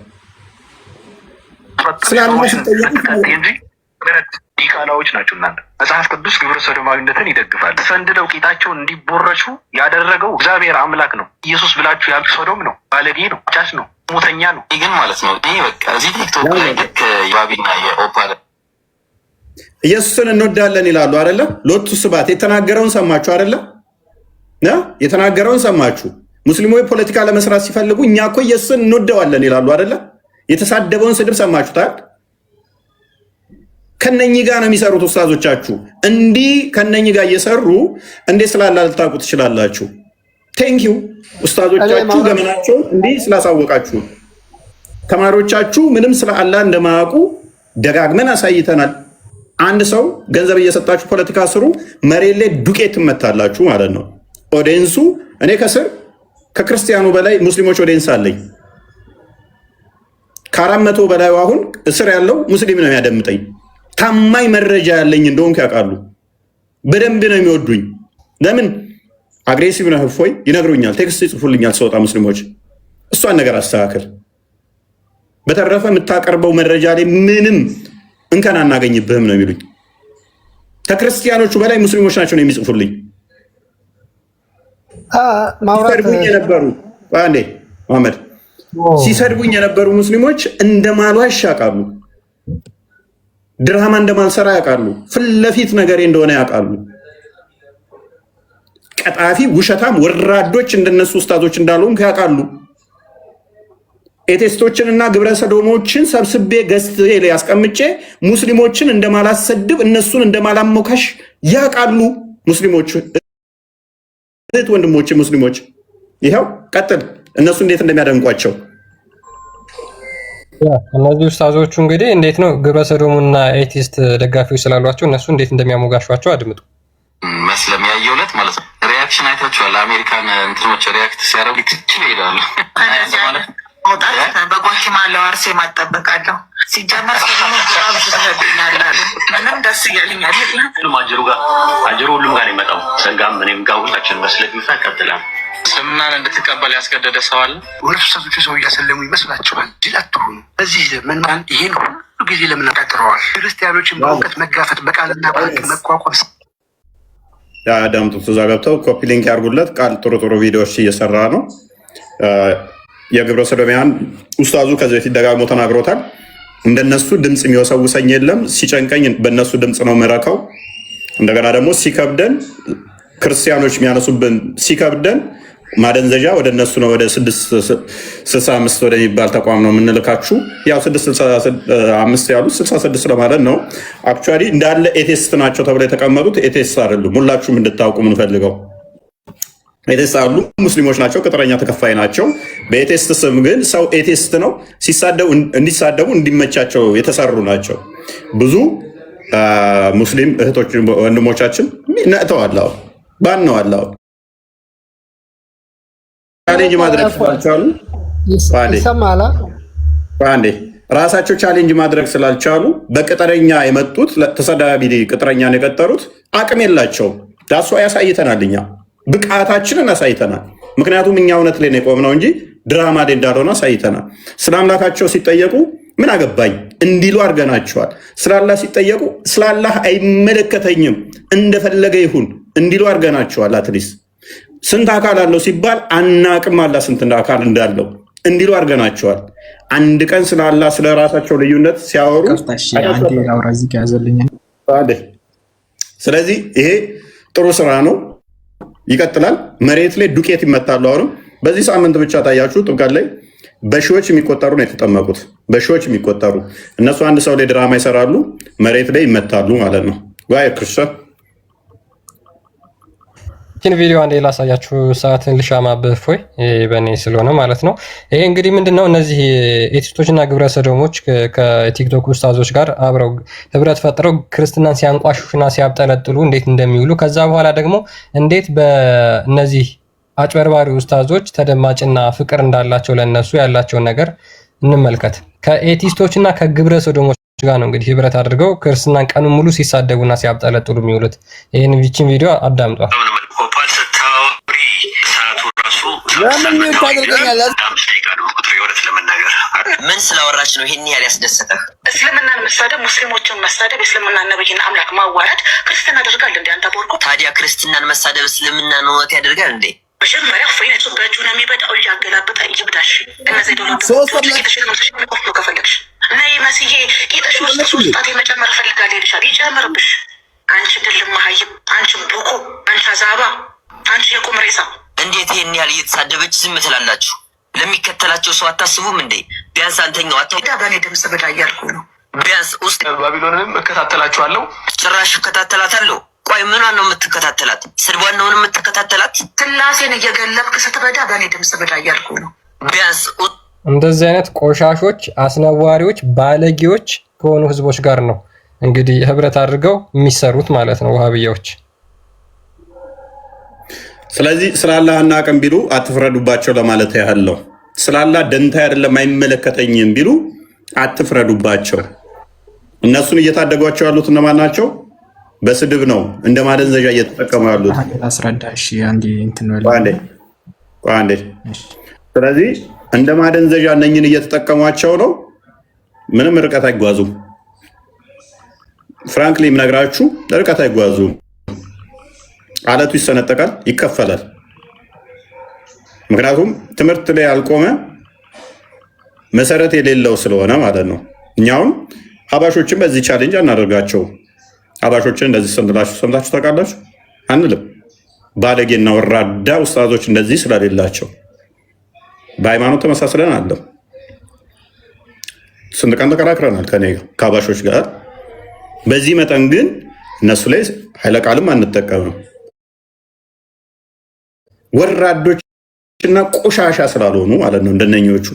ዲቃላዎች ናቸው እናንተ። መጽሐፍ ቅዱስ ግብረ ሰዶማዊነትን ይደግፋል። ፈንድለው ቂጣቸውን እንዲቦረሹ ያደረገው እግዚአብሔር አምላክ ነው። ኢየሱስ ብላችሁ ያሉ ሶዶም ነው፣ ባለጌ ነው፣ ጫት ነው፣ ሞተኛ ነው። ይህ ግን ማለት ነው ይህ በቃ እዚህ ቲክቶክ ላይ ልክ የባቢና የኦፓል ኢየሱስን እንወዳለን ይላሉ አይደለ? ሎቱ ስባት የተናገረውን ሰማችሁ አይደለ? የተናገረውን ሰማችሁ። ሙስሊሞች ፖለቲካ ለመስራት ሲፈልጉ እኛ እኮ ኢየሱስን እንወደዋለን ይላሉ አይደለ? የተሳደበውን ስድብ ሰማችሁታል። ከነኚህ ጋር ነው የሚሰሩት ኡስታዞቻችሁ። እንዲህ ከነኚህ ጋር እየሰሩ እንዴት ስላላ ልታውቁ ትችላላችሁ። ቴንኪዩ ኡስታዞቻችሁ ገመናቸው እንዲህ ስላሳወቃችሁ። ተማሪዎቻችሁ ምንም ስለ አላህ እንደማያውቁ ደጋግመን አሳይተናል። አንድ ሰው ገንዘብ እየሰጣችሁ ፖለቲካ ስሩ፣ መሬት ላይ ዱቄት ትመታላችሁ ማለት ነው። ኦዲየንሱ እኔ ከስር ከክርስቲያኑ በላይ ሙስሊሞች ኦዲየንስ አለኝ። ከ400 በላይ አሁን እስር ያለው ሙስሊም ነው የሚያደምጠኝ። ታማኝ መረጃ ያለኝ እንደሆንኩ ያውቃሉ። በደንብ ነው የሚወዱኝ። ለምን አግሬሲቭ ነህ እፎይ ይነግሩኛል፣ ቴክስት ይጽፉልኛል ስወጣ ሙስሊሞች። እሷን ነገር አስተካከል። በተረፈ የምታቀርበው መረጃ ላይ ምንም እንከን አናገኝብህም ነው የሚሉኝ። ከክርስቲያኖቹ በላይ ሙስሊሞች ናቸው ነው የሚጽፉልኝ። ሲሰድቡኝ የነበሩ አንዴ መሐመድ ሲሰድቡኝ የነበሩ ሙስሊሞች እንደማልዋሽ ያውቃሉ። ድራማ እንደማልሰራ ያውቃሉ። ፊት ለፊት ነገሬ እንደሆነ ያውቃሉ። ቀጣፊ፣ ውሸታም፣ ወራዶች እንደነሱ ኡስታዞች እንዳሉም ያውቃሉ። ኤቴስቶችንና ግብረ ሰዶሞችን ሰብስቤ ገዝት ላይ ያስቀምጬ ሙስሊሞችን እንደማላሰድብ እነሱን እንደማላሞካሽ ያውቃሉ። ሙስሊሞች እህት ወንድሞች ሙስሊሞች ይኸው ቀጥል። እነሱ እንዴት እንደሚያደንቋቸው እነዚህ ኡስታዞቹ እንግዲህ እንዴት ነው ግብረ ሰዶሙና ኤቲስት ደጋፊዎች ስላሏቸው እነሱ እንዴት እንደሚያሞጋሿቸው አድምጡ። መስለም ያየውለት ማለት ነው። ሪያክሽን አይታችኋል። አሜሪካን እንትኖች ሪያክት ሲያደርጉ ትክክል ይሄዳሉ። መውጣት በጓኪማ አለው አርሴ ማጠበቃለሁ ሲጀመር ምንም ደስ እያለኛል። አጀሩ ሁሉም ጋር ይመጣው ሰጋም እኔም ጋር ሁላችን መስለት ይፈቀድላል። እስልምናን እንድትቀበል ያስገደደ ሰው አለ? ወደ ሱሰቶች ሰው እያሰለሙ ይመስላችኋል? ጅል አትሆኑ። በዚህ ዘመን ይህን ሁሉ ጊዜ ለምን አቃጥረዋል? ክርስቲያኖችን በእውቀት መጋፈጥ በቃልና በህግ መቋቋም ያዳምጡት። እዛ ገብተው ኮፒ ሊንክ ያርጉለት። ቃል ጥሩ ጥሩ ቪዲዮዎች እየሰራ ነው። የግብረ ሰዶሚያን ኡስታዙ ከዚህ በፊት ደጋግሞ ተናግሮታል። እንደነሱ ድምፅ የሚወሰውሰኝ የለም፣ ሲጨንቀኝ በእነሱ ድምፅ ነው መረካው። እንደገና ደግሞ ሲከብደን ክርስቲያኖች የሚያነሱብን ሲከብደን ማደንዘዣ ወደ እነሱ ነው፣ ወደ 665 ወደሚባል ተቋም ነው የምንልካችሁ። ያው 665 ያሉት 66 ለማለት ነው። አክቹዋሊ እንዳለ ኤቴስት ናቸው ተብለው የተቀመጡት ኤቴስት አይደሉም። ሁላችሁም እንድታውቁ የምንፈልገው ኤቴስት አሉ፣ ሙስሊሞች ናቸው፣ ቅጥረኛ ተከፋይ ናቸው። በኤቴስት ስም ግን ሰው ኤቴስት ነው እንዲሳደቡ እንዲመቻቸው የተሰሩ ናቸው። ብዙ ሙስሊም እህቶች ወንድሞቻችን ነቅተዋል፣ ባነዋል። ቻሌንጅ ማድረግ ስላልቻሉ ራሳቸው ቻሌንጅ ማድረግ ስላልቻሉ በቅጥረኛ የመጡት ተሰዳቢ ቅጥረኛን የቀጠሩት አቅም የላቸውም። ዳሷ ያሳይተናል፣ እኛ ብቃታችንን አሳይተናል። ምክንያቱም እኛ እውነት ላይ ነው የቆምነው እንጂ ድራማ ላይ እንዳልሆነ አሳይተናል። ስለ አምላካቸው ሲጠየቁ ምን አገባኝ እንዲሉ አድርገናቸዋል። ስላላህ ሲጠየቁ ስላላህ አይመለከተኝም እንደፈለገ ይሁን እንዲሉ አድርገናቸዋል። አትሊስ ስንት አካል አለው ሲባል አናቅም አላህ ስንት አካል እንዳለው እንዲሉ አድርገናቸዋል። አንድ ቀን ስለ አላህ ስለ ራሳቸው ልዩነት ሲያወሩ ስለዚህ ይሄ ጥሩ ስራ ነው፣ ይቀጥላል። መሬት ላይ ዱቄት ይመታሉ። አሁንም በዚህ ሳምንት ብቻ ታያችሁ ጥምቀት ላይ በሺዎች የሚቆጠሩ ነው የተጠመቁት። በሺዎች የሚቆጠሩ እነሱ አንድ ሰው ላይ ድራማ ይሰራሉ፣ መሬት ላይ ይመታሉ ማለት ነው። ዋይ ክርስቲያን ይህን ቪዲዮ አንዴ ላሳያችሁ፣ ሰዓትን ልሻማብህ ፎይ በእኔ ስለሆነ ማለት ነው። ይሄ እንግዲህ ምንድነው እነዚህ ኤቲስቶችና ግብረ ሰዶሞች ከቲክቶክ ኡስታዞች ጋር አብረው ህብረት ፈጥረው ክርስትናን ሲያንቋሹና ሲያብጠለጥሉ እንዴት እንደሚውሉ ከዛ በኋላ ደግሞ እንዴት በእነዚህ አጭበርባሪ ኡስታዞች ተደማጭና ፍቅር እንዳላቸው ለነሱ ያላቸውን ነገር እንመልከት። ከኤቲስቶችና ከግብረ ሰዶሞች ጋር ነው እንግዲህ ህብረት አድርገው ክርስትናን ቀኑን ሙሉ ሲሳደቡና ሲያብጠለጥሉ የሚውሉት። ይህን ቪዲዮ አዳምጧል። ምን ስላወራች ነው ይሄን ያህል ያስደሰተህ? እስልምናን መሳደብ፣ ሙስሊሞችን መሳደብ፣ የእስልምናን ነብይና አምላክ ማዋረድ ክርስትና ያደርጋል እንዴ? አንተ ቦርኮ ታዲያ ክርስትናን መሳደብ እስልምናን ወት ያደርጋል እንዴ? መጀመሪያ ፈይነቱ በእጁ ነው የሚበዳው፣ እያገላበጠ ይብዳሽ። እነዚህ ደሎ ከፈለግሽ ነይ መስዬ ጌጠሽ ውስጥ ሶስት ጣት የመጨመር ፈልጋለሁ ይልሻል። ይጨምርብሽ። አንቺ ድልማሃይም፣ አንቺ ቦኮ፣ አንቺ አዛባ፣ አንቺ የቁም ሬሳ። እንዴት ይሄን ያህል እየተሳደበች ዝም ትላላችሁ? ለሚከተላቸው ሰው አታስቡም እንዴ? ቢያንስ አንተኛው በእኔ ድምፅ ብዳ እያልኩ ነው። ቢያንስ ውስጥ ባቢሎንንም እከታተላችኋለሁ። ጭራሽ እከታተላታለሁ። ቆይ ምኗን ነው የምትከታተላት? ስድቧን ነው የምትከታተላት? ስላሴን እየገለብክ ስትበዳ በእኔ ድምፅ ብዳ እያልኩ ነው። ቢያንስ እንደዚህ አይነት ቆሻሾች፣ አስነዋሪዎች፣ ባለጌዎች ከሆኑ ህዝቦች ጋር ነው እንግዲህ ህብረት አድርገው የሚሰሩት ማለት ነው ዋሃብያዎች። ስለዚህ ስላላህ አናውቅም ቢሉ አትፍረዱባቸው ለማለት ያህል ነው። ስላላህ ደንታ አይደለም አይመለከተኝም ቢሉ አትፍረዱባቸው። እነሱን እየታደጓቸው ያሉት እነማን ናቸው? በስድብ ነው እንደ ማደንዘዣ እየተጠቀሙ ያሉት። ስለዚህ እንደ ማደንዘዣ እነኝን እየተጠቀሟቸው ነው። ምንም ርቀት አይጓዙም። ፍራንክሊ የምነግራችሁ ርቀት አይጓዙም። አለቱ ይሰነጠቃል፣ ይከፈላል። ምክንያቱም ትምህርት ላይ ያልቆመ መሰረት የሌለው ስለሆነ ማለት ነው። እኛውም ሀባሾችን በዚህ ቻሌንጅ አናደርጋቸው። ሀባሾችን እንደዚህ ሰምታችሁ ታውቃላችሁ? አንልም። ባለጌና ወራዳ ኡስታዞች እንደዚህ ስለሌላቸው በሃይማኖት ተመሳስለን አለው። ስንት ቀን ተከራክረናል ከኔ ከአባሾች ጋር። በዚህ መጠን ግን እነሱ ላይ ኃይለ ቃልም አንጠቀምም። ወራዶችና ቆሻሻ ስላልሆኑ ማለት ነው። እንደነኞቹ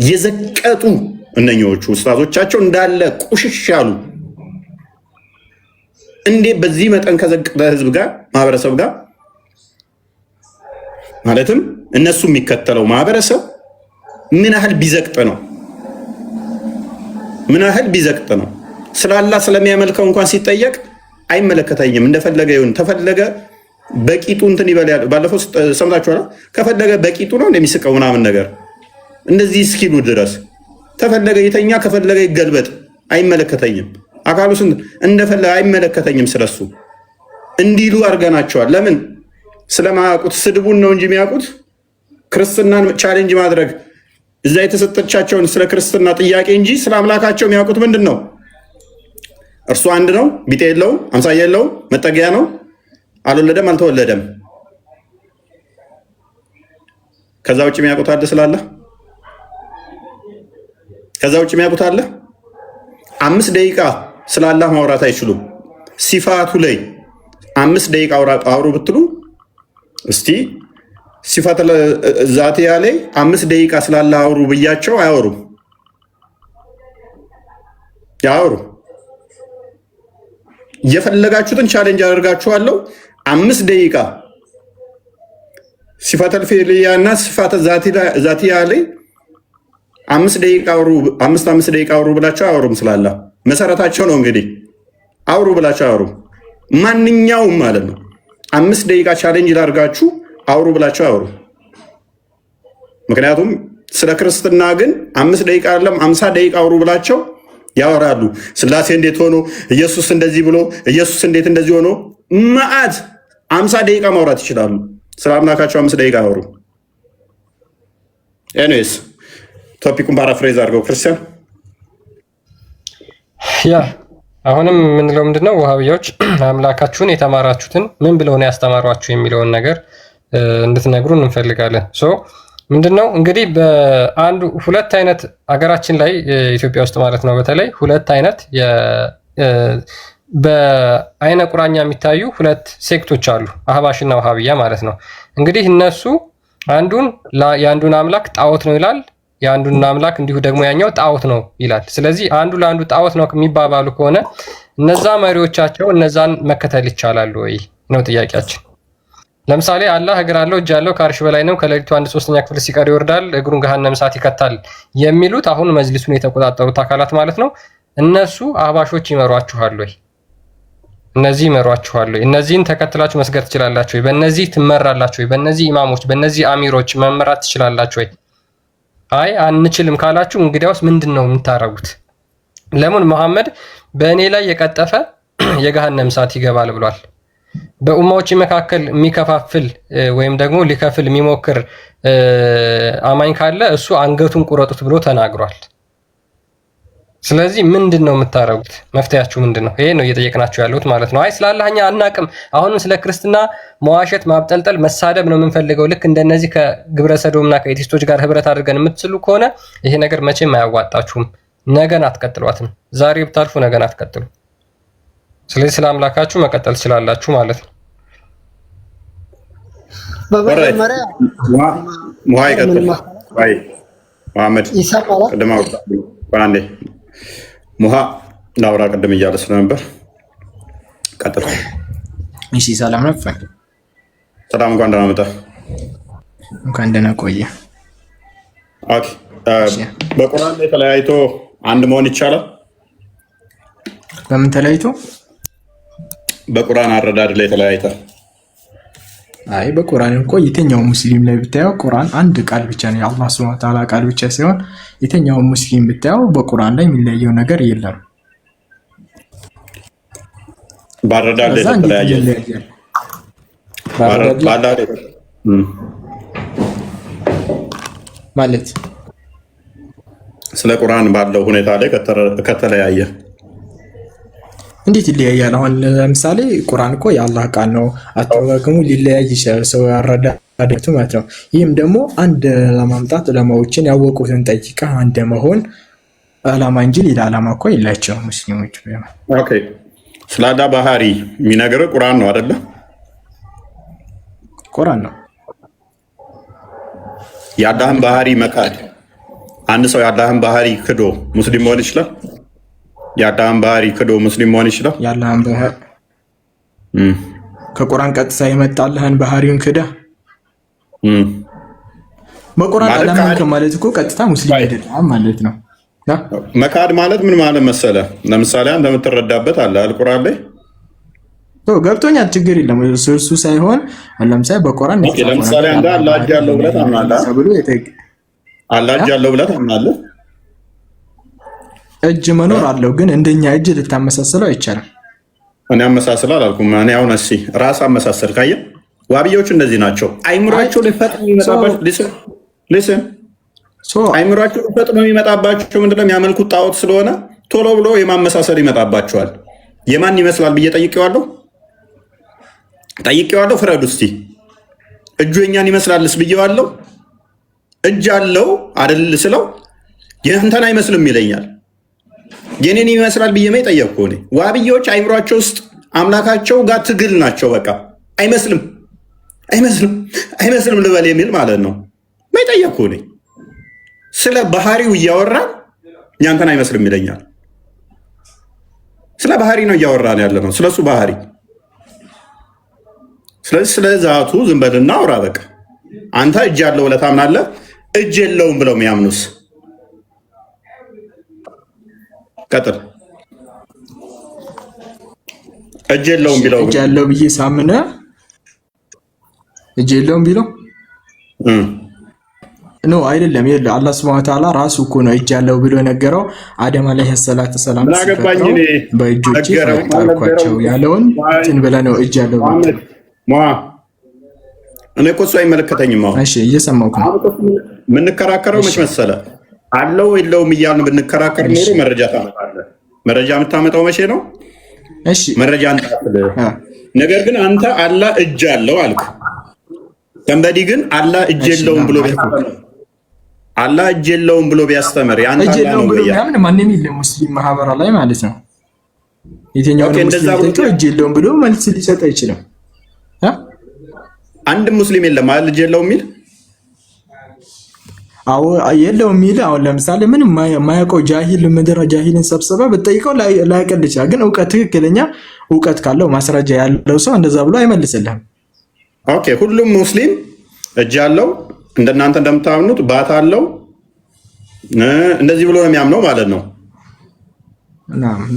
የዘቀጡ እነኞቹ ኡስታዞቻቸው እንዳለ ቁሽሽ ያሉ እንዴ በዚህ መጠን ከዘቀጠ ህዝብ ጋር ማህበረሰብ ጋር ማለትም እነሱ የሚከተለው ማህበረሰብ ምን ያህል ቢዘቅጥ ነው? ምን ያህል ቢዘቅጥ ነው? ስላላ ስለሚያመልከው እንኳን ሲጠየቅ አይመለከተኝም፣ እንደፈለገ ይሁን፣ ተፈለገ በቂጡ እንትን ይበል። ባለፈው ሰምታችኋል። ከፈለገ በቂጡ ነው እንደሚስቀው ምናምን ነገር እንደዚህ እስኪሉ ድረስ ተፈለገ ይተኛ፣ ከፈለገ ይገልበጥ፣ አይመለከተኝም። አካሉ እንደፈለገ አይመለከተኝም ስለሱ እንዲሉ አድርገናቸዋል። ለምን? ስለማያውቁት ስድቡን ነው እንጂ የሚያውቁት ክርስትናን ቻሌንጅ ማድረግ እዛ የተሰጠቻቸውን ስለ ክርስትና ጥያቄ እንጂ ስለ አምላካቸው የሚያውቁት ምንድን ነው? እርሱ አንድ ነው፣ ቢጤ የለውም፣ አምሳያ የለውም፣ መጠጊያ ነው፣ አልወለደም፣ አልተወለደም። ከዛ ውጭ የሚያውቁት አለ ስላለ ከዛ ውጭ የሚያውቁት አለ? 5 ደቂቃ ስለ አላህ ማውራት አይችሉም። ሲፋቱ ላይ 5 ደቂቃ አውሩ ብትሉ እስቲ ሲፋት ዛቲያ ላይ 5 ደቂቃ ስለ አላህ አውሩ ብያቸው አያወሩም። ያወሩ የፈለጋችሁትን ቻሌንጅ አደርጋችኋለሁ። 5 ደቂቃ ሲፋተል ፊዕልያ እና ሲፋተ ዛቲያ ላይ 5 ደቂቃ አውሩ፣ 5 ደቂቃ አውሩ ብላቸው አያወሩም። ስላላ መሰረታቸው ነው እንግዲህ አውሩ ብላቸው አያወሩም። ማንኛውም ማለት ነው 5 ደቂቃ ቻሌንጅ ላድርጋችሁ አውሩ ብላቸው አያወሩ። ምክንያቱም ስለ ክርስትና ግን 5 ደቂቃ አይደለም 50 ደቂቃ አውሩ ብላቸው ያወራሉ። ስላሴ እንዴት ሆኖ ኢየሱስ እንደዚህ ብሎ ኢየሱስ እንዴት እንደዚህ ሆኖ መዓት 50 ደቂቃ ማውራት ይችላሉ። ስለ አምላካቸው 5 ደቂቃ አውሩ። ኤኒዌይስ ቶፒኩን ፓራፍሬዝ አድርገው ክርስቲያን ያ አሁንም የምንለው ምንድነው ወሃቢያዎች አምላካችሁን የተማራችሁትን ምን ብለው ነው ያስተማሯችሁ የሚለውን ነገር እንድትነግሩን እንፈልጋለን። ምንድነው እንግዲህ በአንዱ 2 አይነት ሀገራችን ላይ ኢትዮጵያ ውስጥ ማለት ነው በተለይ 2 አይነት በአይነ ቁራኛ የሚታዩ 2 ሴክቶች አሉ፣ አህባሽና ወሃቢያ ማለት ነው። እንግዲህ እነሱ የአንዱን አምላክ ጣዖት ነው ይላል፣ የአንዱን አምላክ እንዲሁ ደግሞ ያኛው ጣዖት ነው ይላል። ስለዚህ አንዱ ለአንዱ ጣዖት ነው የሚባባሉ ከሆነ እነዛ መሪዎቻቸው እነዛን መከተል ይቻላል ወይ ነው ጥያቄያችን። ለምሳሌ አላህ እግር አለው እጅ አለው ከአርሽ በላይ ነው ከሌሊቱ 1/3 ክፍል ሲቀር ይወርዳል እግሩን ገሃነም እሳት ይከታል የሚሉት አሁን መጅሊሱን የተቆጣጠሩት አካላት ማለት ነው። እነሱ አህባሾች ይመሯችኋል ወይ? እነዚህ ይመሯችኋል ወይ? እነዚህን ተከትላችሁ መስገድ ትችላላችሁ ወይ? በእነዚህ ትመራላችሁ ወይ? በእነዚህ ኢማሞች በእነዚህ አሚሮች መመራት ትችላላችሁ ወይ? አይ አንችልም ካላችሁ እንግዲያውስ ምንድን ነው የምታረጉት? ለምን መሐመድ በእኔ ላይ የቀጠፈ የገሃነም እሳት ይገባል ብሏል። በኡማዎች መካከል የሚከፋፍል ወይም ደግሞ ሊከፍል የሚሞክር አማኝ ካለ እሱ አንገቱን ቁረጡት ብሎ ተናግሯል። ስለዚህ ምንድን ነው የምታረጉት? መፍትያችሁ ምንድን ነው? ይሄ ነው እየጠየቅናችሁ ያለሁት ማለት ነው። አይ ስለ አላህኛ አናቅም፣ አሁንም ስለ ክርስትና መዋሸት፣ ማብጠልጠል፣ መሳደብ ነው የምንፈልገው ልክ እንደነዚህ ከግብረ ሰዶምና ከኤቲስቶች ጋር ህብረት አድርገን የምትስሉ ከሆነ ይሄ ነገር መቼም አያዋጣችሁም። ነገን አትቀጥሏትም። ዛሬ ብታልፉ ነገን አትቀጥሉ። ስለዚህ ስለ አምላካችሁ መቀጠል ትችላላችሁ ማለት ነው። በመጀመሪያ መሐመድ ቅድም አንዴ ሙሃ ላውራ ቅድም እያለ ስለነበር ቀጥል። እሺ ሰላም ነው። ሰላም፣ እንኳን ደህና መጣህ። እንኳን ደህና ቆየ። ኦኬ፣ በቁርአን ላይ ተለያይቶ አንድ መሆን ይቻላል? በምን ተለያይቶ? በቁርአን አረዳድ ላይ ተለያይተ? አይ በቁርአን እኮ የትኛው ሙስሊም ላይ ብታየው ቁርአን አንድ ቃል ብቻ ነው፣ የአላህ ሱብሃነሁ ወተዓላ ቃል ብቻ ሲሆን የትኛው ሙስሊም ብታየው በቁርአን ላይ የሚለየው ነገር የለም። ባረዳድ ላይ ተለያየ ማለት ስለ ቁርአን ባለው ሁኔታ ላይ ከተለያየ እንዴት ይለያያል? አሁን ለምሳሌ ቁርአን እኮ የአላህ ቃል ነው። አተረጓጉሙ ሊለያይ ይችላል፣ ሰው ያረዳዳቱ ማለት ነው። ይህም ደግሞ አንድ ለማምጣት ዑለማዎችን ያወቁትን ጠይቃ አንድ መሆን ዓላማ እንጂ ሌላ ዓላማ እኮ የላቸውም ሙስሊሞች። ኦኬ፣ ስለ አላህ ባህሪ የሚነግር ቁርአን ነው አይደለ? ቁርአን ነው። የአላህን ባህሪ መካድ፣ አንድ ሰው የአላህን ባህሪ ክዶ ሙስሊም መሆን ይችላል? የአላህን ባህሪ ክዶ ሙስሊም መሆን ይችላል? የአላህን ባህሪ ከቁርአን ቀጥታ የመጣልህን ባህሪውን ክዳ በቁርአን አላመንክ ማለት እኮ ቀጥታ ሙስሊም አይደለም ማለት ነው። መካድ ማለት ምን ማለት መሰለ? ለምሳሌ አንተ የምትረዳበት አለ አልቁርአን ላይ ገብቶኛል፣ ችግር የለም። እሱ ሳይሆን ለምሳሌ በቁርአን ለምሳሌ አንተ አላህ እጅ ያለው ብለህ ታምናለህ። አላህ እጅ ያለው ብለህ ታምናለህ። እጅ መኖር አለው፣ ግን እንደኛ እጅ ልታመሳስለው አይቻልም። እኔ አመሳስለው አላልኩም። እኔ አሁን እሺ ራስ አመሳሰል ካየ ዋብዮች እንደዚህ ናቸው። አይምሯቸው ሊፈጥን የሚመጣባቸው አይምሯቸው ሊፈጥን የሚመጣባቸው ምንድነው? የሚያመልኩት ጣዖት ስለሆነ ቶሎ ብሎ የማመሳሰል ይመጣባቸዋል። የማን ይመስላል ብዬ ጠይቄዋለሁ። ፍረዱ እስቲ። እጁ የኛን ይመስላልስ ብዬዋለሁ። እጅ አለው አይደል ስለው የእንተን አይመስልም ይለኛል። የኔን ይመስላል ብዬ ነው ጠየቅኩ። እኔ ዋብዮች አይምሯቸው ውስጥ አምላካቸው ጋር ትግል ናቸው። በቃ አይመስልም ልበል የሚል ማለት ነው። ጠየቅኩ። እኔ ስለ ባህሪው እያወራን ያንተን አይመስልም ይለኛል። ስለ ባህሪ ነው እያወራን ያለ ነው፣ ስለሱ ባህሪ። ስለዚህ ስለ ዛቱ ዝም በልና አውራ በቃ። አንተ እጅ ያለው ብለህ ታምናለህ፣ እጅ የለውም ብለው የሚያምኑስ? ቀጥል። እጅ የለውም ቢለው እጅ ያለው ብዬ ሳምነ እጅ የለውም ቢለው ኖ አይደለም። ይኸውልህ አላህ ሱብሓነሁ ወተዓላ ራሱ እኮ ነው እጅ ያለው ብሎ ነገረው። አደም አለይሂ ሰላቱ ሰላም ሲፈጥረው በእጆቼ ፈጠርኳቸው ያለውን እንትን ብለህ ነው እጅ ያለው ብሎ። እኔ እኮ እሱ አይመለከተኝም። አሁን እሺ እየሰማሁህ ነው። የምንከራከረው መች መሰለህ? አለው የለውም እያልን ብንከራከር ኖሮ መረጃ ታመጣለህ። መረጃ የምታመጣው መቼ ነው? እሺ መረጃ አንጣለህ። ነገር ግን አንተ አላህ እጅ አለው አልክ። ሰንበዲ ግን አላህ እጅ የለውም ብሎ ቢያስተምር ያንተ እጅ የለውም ብሎ ያምን ማንንም የለም ሙስሊም ማህበራ ላይ ማለት ነው። የትኛው ሙስሊም እጅ የለውም ብሎ መልስ ሊሰጥ አይችልም። አንድ ሙስሊም የለም ማለት እጅ የለውም የሚል አዎ የለውም የሚል አሁን ለምሳሌ ምንም የማያውቀው ጃሂል ምድረ ጃሂልን ሰብስበህ ብትጠይቀው ላይቀል ይችላል። ግን ትክክለኛ እውቀት ካለው ማስረጃ ያለው ሰው እንደዛ ብሎ አይመልስልህም። ኦኬ ሁሉም ሙስሊም እጅ አለው እንደናንተ እንደምታምኑት ባት አለው እንደዚህ ብሎ ነው የሚያምነው ማለት ነው።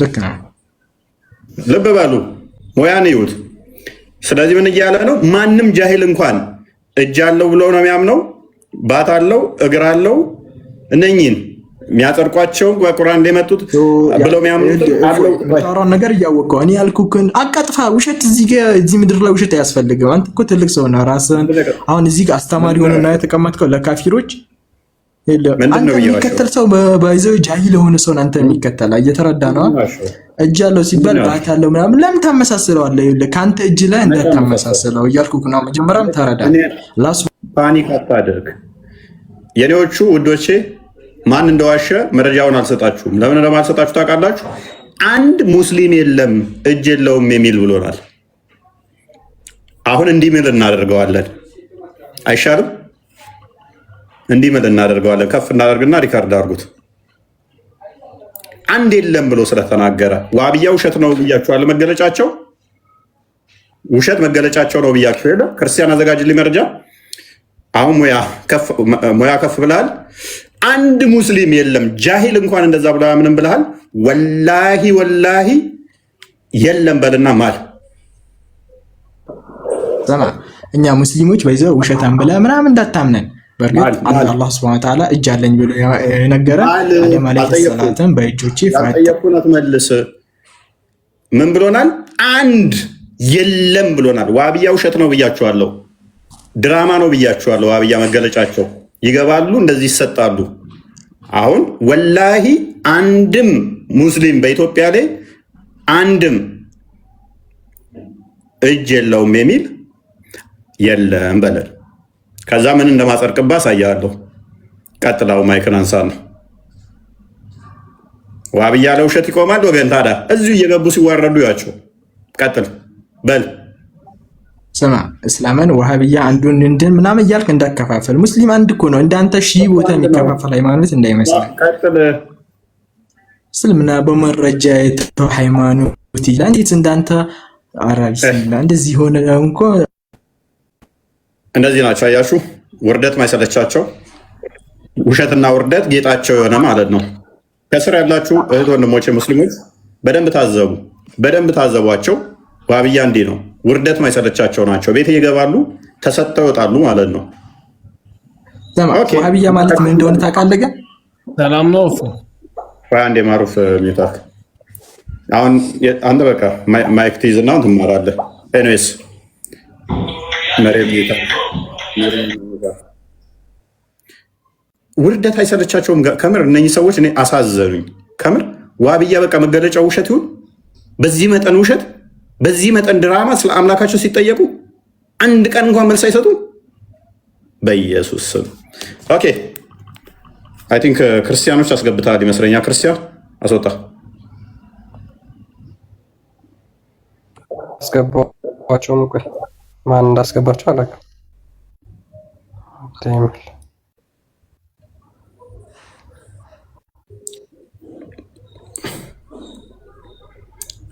ልክ ነው። ልብ በሉ ሙያን ይዩት። ስለዚህ ምን እያለ ነው? ማንም ጃሂል እንኳን እጅ አለው ብሎ ነው የሚያምነው፣ ባት አለው፣ እግር አለው። እነኚህን የሚያጸድቋቸው በቁርአን እንደመጡት ብለው የሚያምኑት አለው ነገር እያወቀው እኔ ያልኩህን አቃጥፋ ውሸት እዚህ ምድር ላይ ውሸት አያስፈልግም። አንተ እኮ ትልቅ ሰው ነህ። ራስህን አሁን እዚህ ጋር አስተማሪ ሆነና የተቀመጥከው ለካፊሮች አንተ የሚከተል ሰው ባይዘው ጃሂል የሆነ ሰው አንተ የሚከተል እየተረዳ ነው። እጅ ያለው ሲባል ባት ያለው ምናምን ለምን ታመሳስለዋለህ? ከአንተ እጅ ላይ እንደታመሳስለው እያልኩህ ነው። መጀመሪያም ተረዳ። ፓኒክ አታድርግ። የኔዎቹ ውዶቼ ማን እንደዋሸ መረጃውን አልሰጣችሁም። ለምን እንደማልሰጣችሁ ታውቃላችሁ? አንድ ሙስሊም የለም እጅ የለውም የሚል ብሎናል። አሁን እንዲህ ምን እናደርገዋለን? አይሻልም? እንዲህ ምን እናደርገዋለን? ከፍ እናደርግና ሪካርድ አድርጉት። አንድ የለም ብሎ ስለተናገረ ዋብያ ውሸት ነው ብያችኋል። መገለጫቸው ውሸት መገለጫቸው ነው ብያችሁ ሄደ። ክርስቲያን አዘጋጅልኝ መረጃ። አሁን ሙያ ከፍ ብለሃል። አንድ ሙስሊም የለም ጃሂል እንኳን እንደዛ ብሎ ምንም ብለሃል። ወላሂ የለም በልና ማል ዘማ እኛ ሙስሊሞች በይዘው ውሸታም ብለህ ምናምን እንዳታምነን። በእርግጥ አላህ ሱብሓነሁ ወተዓላ እጅ አለኝ ብሎ የነገረን አደም አለይሂ ሰላም በእጆቼ ፈጠርኩት መልስ ምን ብሎናል? አንድ የለም ብሎናል። ዋብያ ውሸት ነው ብያችኋለሁ። ድራማ ነው ብያችኋለሁ። ዋብያ መገለጫቸው ይገባሉ፣ እንደዚህ ይሰጣሉ። አሁን ወላሂ አንድም ሙስሊም በኢትዮጵያ ላይ አንድም እጅ የለውም የሚል የለም በለን። ከዛ ምን እንደማጸድቅባ አሳያለሁ። ቀጥላው ማይክን አንሳ ነው ዋብያ ለውሸት ይቆማል ወገን። ታዲያ እዚሁ እየገቡ ሲዋረዱ ያቸው። ቀጥል በል። ስማ እስላምን ወሃብያ አንዱን እንድን ምናምን እያልክ እንዳከፋፈል። ሙስሊም አንድ እኮ ነው። እንዳንተ ሺህ ቦታ የሚከፋፈል ሃይማኖት እንዳይመስል። ቀጥል። እስልምና በመረጃ የተው ሃይማኖት ይላል። እንዴት እንዳንተ አራቢስና እንደዚህ ሆነ እንኳ እንደዚህ ናቸው። አያችሁ ውርደት ማይሰለቻቸው ውሸትና ውርደት ጌጣቸው የሆነ ማለት ነው። ከስር ያላችሁ እህት ወንድሞቼ ሙስሊሞች በደንብ ታዘቧቸው። ዋብያ እንዲህ ነው። ውርደት ማይሰለቻቸው ናቸው። ቤት ይገባሉ፣ ተሰጥተው ይወጣሉ ማለት ነው። ዋብያ ማለት ምን እንደሆነ ታውቃለህ? ግን ሰላም ነው። አንዴ ማሩፍ ሚታክ አሁን አንተ በቃ ማይክ ትይዝና ትማራለህ። ኤኒዌይስ ውርደት አይሰለቻቸውም። ከምር እነኚህ ሰዎች እኔ አሳዘኑኝ። ከምር ዋብያ በቃ መገለጫው ውሸት ይሁን። በዚህ መጠን ውሸት፣ በዚህ መጠን ድራማ ስለ አምላካቸው ሲጠየቁ አንድ ቀን እንኳን መልስ አይሰጡም። በኢየሱስ ስም ኦኬ። አይ ቲንክ ክርስቲያኖች አስገብተሃል ይመስለኛል። ክርስቲያን አስወጣ። አስገባቸው። ቆይ ማን እንዳስገባቸው አላውቅም።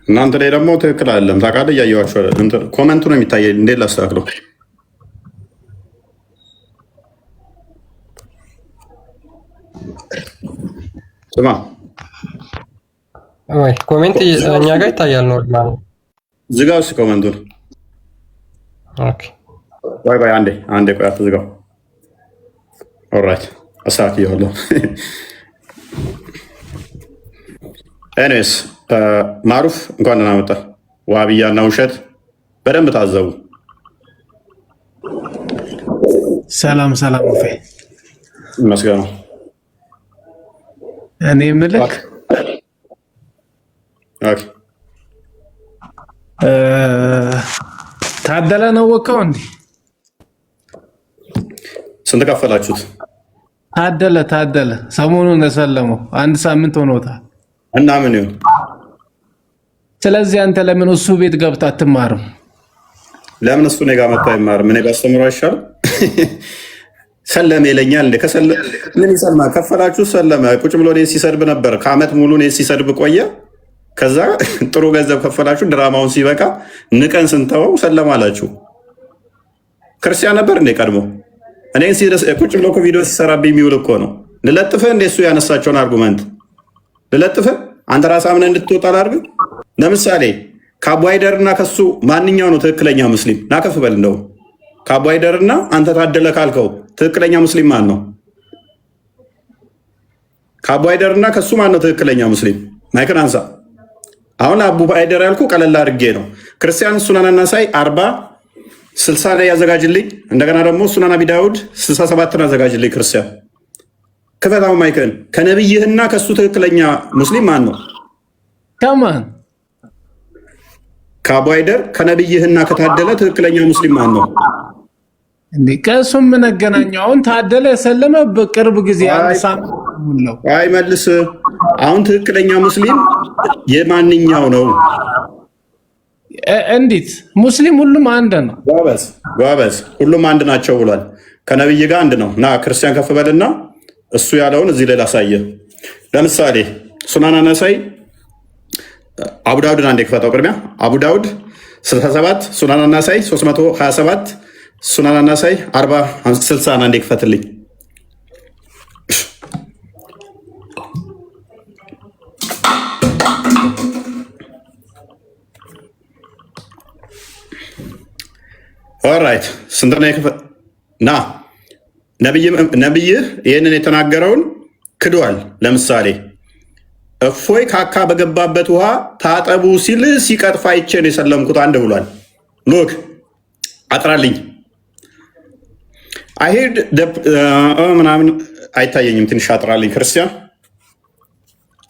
እናንተ ላይ ደግሞ ትክክል አይደለም ታውቃለህ። እያየኋቸው ኮመንቱ ነው የሚታየኝ። እንዴት ላስተካክለው? ስማ ወይ ኮሜንት እኛ ጋር ይታያል። ኖርማል ዝጋው እስኪ ኮመንቱን። ኦኬ ባይ አንዴ ቆይ አትዝጋው። ኦልራይት አስተካክየዋለሁ። ኤኒዌይስ ማሩፍ እንኳን ደህና መጣ። ዋብያና ውሸት በደንብ ታዘቡ። ሰላም ወፌ ይመስገነው። እኔ ምልክ ታደለ ነው ወቀው እንዴ? ስንት ከፈላችሁት? ታደለ ሰሞኑን የሰለመው 1 ሳምንት ሆኖታል። እና ምን ይሁን? ስለዚህ አንተ ለምን እሱ ቤት ገብተህ አትማርም? ለምን እሱ እኔ ጋር መጥቶ አይማርም? እኔ ባስተምረው አይሻልም? ሰለመ ይለኛል እንዴ? ምን ይሰማ? ከፈላችሁ ሰለመ። ቁጭ ብሎ እኔን ሲሰድብ ነበር። ከአመት ሙሉ እኔን ሲሰድብ ቆየ። ከዛ ጥሩ ገንዘብ ከፈላችሁ፣ ድራማውን ሲበቃ ንቀን ስንተወው ሰለማ አላችሁ። ክርስቲያን ነበር እንዴ ቀድሞ? እኔን ቁጭ ብሎ ቪዲዮ ሲሰራብኝ የሚውል እኮ ነው። ልለጥፍህ እንደ እሱ ያነሳቸውን አርጉመንት ልለጥፍህ? አንተ ራስህ አምነህ እንድትወጣ ላድርግ? ለምሳሌ ከአቡ ሃይደር እና ከሱ ማንኛው ነው ትክክለኛ ሙስሊም? ናከፍ በል። እንደው ከአቡ ሃይደር እና አንተ ታደለ ካልከው ትክክለኛ ሙስሊም ማን ነው? ከአቡ ሃይደር እና ከሱ ማን ነው ትክክለኛ ሙስሊም? ማይክን አንሳ። አሁን አቡ ሃይደር ያልኩ ቀለል አድርጌ ነው። ክርስቲያን ሱናን አናሳይ 40-60 ላይ ያዘጋጅልኝ። እንደገና ደግሞ ሱናን አቢ ዳውድ 67ን አዘጋጅልኝ። ክርስቲያን ክፈታው ማይክን። ከነብይህና ከሱ ትክክለኛ ሙስሊም ማን ነው? ከማን? ከአቡ ሃይደር ከነብይህና ከታደለ ትክክለኛ ሙስሊም ማን ነው? እንዴ ከሱም ምን አገናኘው? አሁን ታደለ የሰለመ በቅርብ ጊዜ አንድ ሳምንት ነው። አይ መልስ። አሁን ትክክለኛ ሙስሊም የማንኛው ነው? እንዴት ሙስሊም ሁሉም አንድ ነው? ጓበዝ ሁሉም አንድ ናቸው ብሏል። ከነብይ ጋር አንድ ነው። ና ክርስቲያን ከፍ በልና እሱ ያለውን እዚህ ላይ ላሳየ። ለምሳሌ ሱናን አናሳይ አቡ ዳውድን አንዴ ክፈታው። ቅድሚያ አቡ ዳውድ 67፣ ሱናን አናሳይ 327፣ ሱናን አናሳይ 40-60 አንዴ ክፈትልኝ። ኦልራይት ስንት ነው የክፈት? ና ነብይህ ይህንን የተናገረውን ክዷል። ለምሳሌ እፎይ ካካ በገባበት ውሃ ታጠቡ ሲል ሲቀጥፍ አይቼ ነው የሰለምኩት አንድ ብሏል። ሎክ አጥራልኝ። አይሄድ ምናምን አይታየኝም። ትንሽ አጥራልኝ ክርስቲያን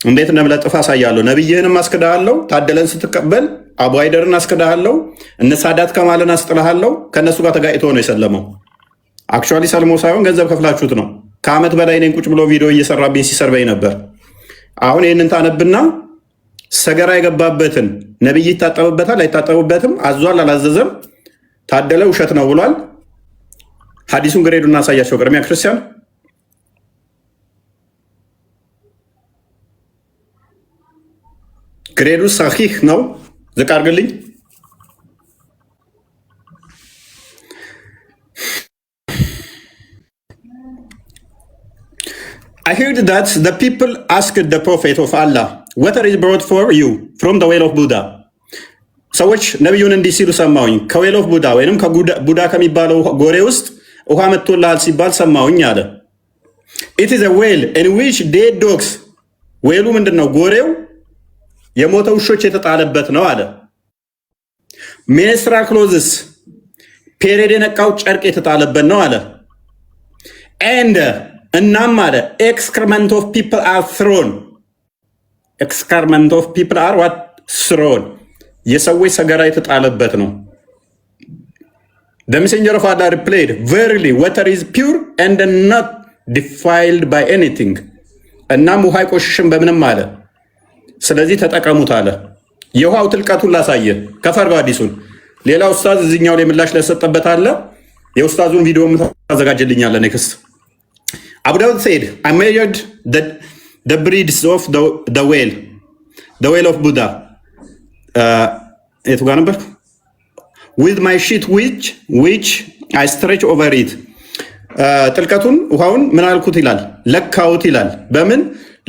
እንዴት እንደምለጥፍ አሳያለሁ። ነብይህንም አስክዳለሁ። ታደለን ስትቀበል አቡ አይደርን አስክዳለሁ። እነ ሳዳት ከማልን አስጥልሃለሁ። ከእነሱ ጋር ተጋጭቶ ነው የሰለመው። አክቹዋሊ ሰልሞ ሳይሆን ገንዘብ ከፍላችሁት ነው። ከዓመት በላይ እኔን ቁጭ ብሎ ቪዲዮ እየሰራብኝ ሲሰርበኝ ነበር። አሁን ይህንን ታነብና ሰገራ የገባበትን ነብይ ይታጠብበታል አይታጠብበትም፣ አዟል አላዘዘም፣ ታደለ ውሸት ነው ብሏል። ሐዲሱን ግሬዱና አሳያቸው። ቅድሚያ ክርስቲያን ግሬዱ ሰሒህ ነው። ዝቅ አድርግልኝ። I heard that the people asked the prophet of Allah, water is brought for you from the well of Buddha. ሰዎች ነቢዩን እንዲህ ሲሉ ሰማሁኝ፣ ከዌል ኦፍ ቡዳ ወይም ከቡዳ ከሚባለው ጎሬ ውስጥ ውሃ መጥቶልሃል ሲባል ሰማሁኝ አለ። It is a well in which dead dogs. ዌሉ ምንድን ነው? ጎሬው የሞተ ውሾች የተጣለበት ነው አለ። menstrual clothes, ፔሬድ የነቃው ጨርቅ የተጣለበት ነው አለ። and እናም አለ excrement of people are thrown. excrement of people are what? thrown. የሰዎች ሰገራ የተጣለበት ነው። The messenger of Allah replied, verily water is pure and not defiled by anything. እናም ውሃ አይቆሽሽም በምንም አለ። ስለዚህ ተጠቀሙት አለ። የውሃው ጥልቀቱን ላሳየ ከፈርጋ አዲሱን ሌላ ኡስታዝ እዚህኛው ላይ ምላሽ ለሰጠበት አለ። የኡስታዙን ቪዲዮ ታዘጋጅልኛለ ኔክስት። Abu Dawud said, I measured the breeds of the whale of Buddha. የቱ ጋር ነበር? With my sheet which I stretch over it. ጥልቀቱን ውሃውን ምን አልኩት ይላል? ለካውት ይላል። በምን?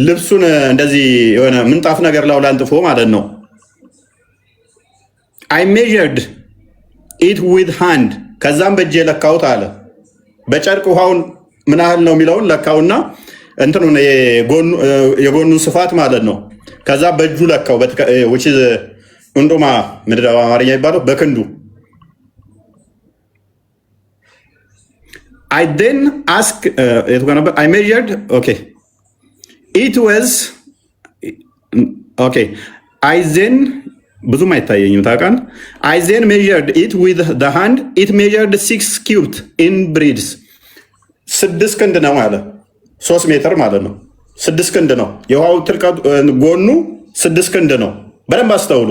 ልብሱን እንደዚህ የሆነ ምንጣፍ ነገር ላው ላንጥፎ ማለት ነው። I measured it with hand. ከዛም በእጄ ለካውት አለ። በጨርቅ ውሃውን ምን ያህል ነው የሚለውን ለካውና እንትኑ የጎኑ ስፋት ማለት ነው። ከዛ በእጁ ለካው which is እንዶማ ምድር አማርኛ ይባለው በክንዱ። I then asked I measured it was I then ብዙም አይታየኝም ታውቃለህ። I then measured it with the hand. It measured 6 cubits in breeds. 6 ክንድ ነው አለ። 3 ሜትር ማለት ነው። 6 ክንድ ነው የውሃው ጥልቀቱ። ጎኑ 6 ክንድ ነው። በደንብ አስተውሉ።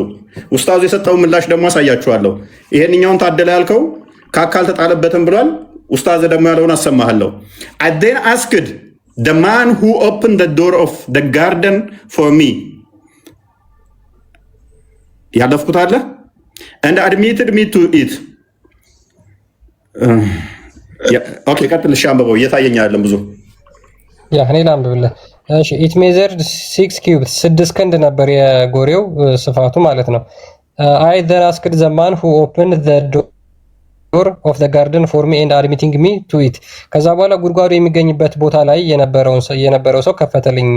ኡስታዙ የሰጠው ምላሽ ደግሞ አሳያችኋለሁ። ይሄንኛውን ታደለ ያልከው ካካል ተጣለበትም ብሏል። ኡስታዝ ደግሞ ያለውን አሰማሃለሁ። I then asked the man who opened the door of the garden for me. ያለፍኩት አለ and admitted me to it. ቀጥል። እሺ አንብበው፣ እየታየኝ አይደለም ብዙ። እኔ ላንብብልህ። እሺ ኢት ሜዘርድ 6 ኪዩብስ 6 ክንድ ነበር የጎሬው ስፋቱ ማለት ነው። አይ ዘን አስክድ ዘ ማን ሁ ኦፕንድ ዘ ዶር ኦፍ ዘ ጋርደን ፎር ሚ ኤንድ አድሚቲንግ ሚ ቱ ኢት። ከዛ በኋላ ጉድጓዱ የሚገኝበት ቦታ ላይ የነበረው ሰው ከፈተልኝ።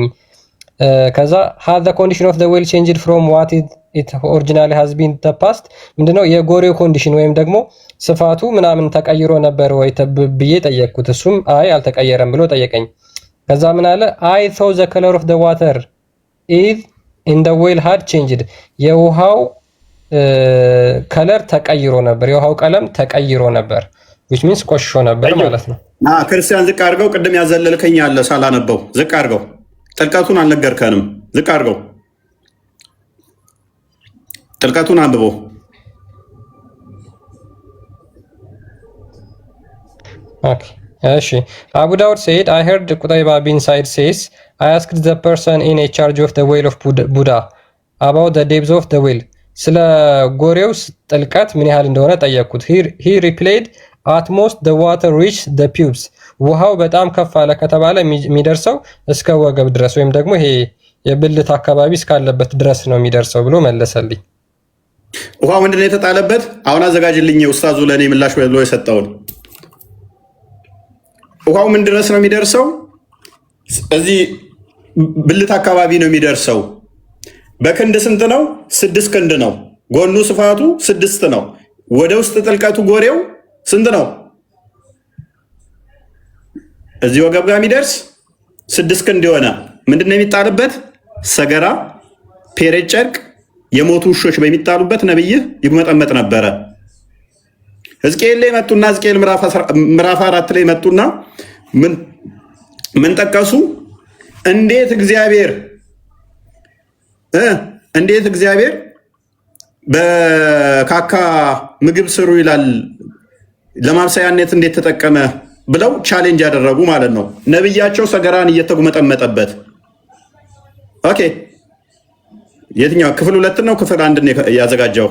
ከዛ ሃዝ ዘ ኮንዲሽን ኦፍ ዘ ዌል ቼንጅድ ፍሮም ዋት ኢት ኦሪጂናሊ ሃዝ ቢን ዘ ፓስት። ምንድነው የጎሬው ኮንዲሽን ወይም ደግሞ ስፋቱ ምናምን ተቀይሮ ነበር ወይ ብዬ ጠየቅኩት። እሱም አይ አልተቀየረም ብሎ ጠየቀኝ። ከዛ ምን አለ? አይ ሶ ዘ ከለር ኦፍ ዘ ዋተር ኢዝ ኢን ዘ ዌል ሃድ ቼንጅድ። የውሃው ከለር ተቀይሮ ነበር፣ የውሃው ቀለም ተቀይሮ ነበር which means ቆሽሾ ነበር ማለት ነው። ክርስቲያን ዝቅ አድርገው። ቅድም ያዘለልከኝ አለ ሳላነበው። ዝቅ አድርገው። ጥልቀቱን አልነገርከንም። ዝቅ አድርገው። ጥልቀቱን አንብበው። ኦኬ እሺ። አቡ ዳውድ said I heard Qutayba bin Sa'id says I asked the person in a charge of the well of Buddha about the depth of the well. ስለ ጎሬው ጥልቀት ምን ያህል እንደሆነ ጠየቅኩት። he replied at most the water reached the pubes. ውሃው በጣም ከፍ አለ ከተባለ የሚደርሰው እስከ ወገብ ድረስ ወይም ደግሞ ይሄ የብልት አካባቢ እስካለበት ድረስ ነው የሚደርሰው ብሎ መለሰልኝ። ውሃው ምንድነው የተጣለበት? አሁን አዘጋጅልኝ ኡስታዙ ለኔ ምላሽ ብሎ የሰጠውን። ውሃው ምን ድረስ ነው የሚደርሰው? እዚህ ብልት አካባቢ ነው የሚደርሰው። በክንድ ስንት ነው? 6 ክንድ ነው። ጎኑ ስፋቱ 6 ነው። ወደ ውስጥ ጥልቀቱ ጎሬው ስንት ነው? እዚህ ወገብ ጋር የሚደርስ 6 ክንድ የሆነ ምንድነው የሚጣልበት? ሰገራ፣ ፔሬድ ጨርቅ የሞቱ ውሾች በሚጣሉበት ነብይህ ይጉመጠመጥ ነበረ። ሕዝቅኤል ላይ መጡና ሕዝቅኤል ምዕራፍ 4 ላይ መጡና ምን ጠቀሱ? እንዴት እግዚአብሔር በካካ ምግብ ስሩ ይላል፣ ለማብሰያነት እንዴት ተጠቀመ ብለው ቻሌንጅ ያደረጉ ማለት ነው። ነብያቸው ሰገራን እየተጉመጠመጠበት። ኦኬ የትኛው ክፍል 2 ነው ክፍል 1 ነው ያዘጋጀው?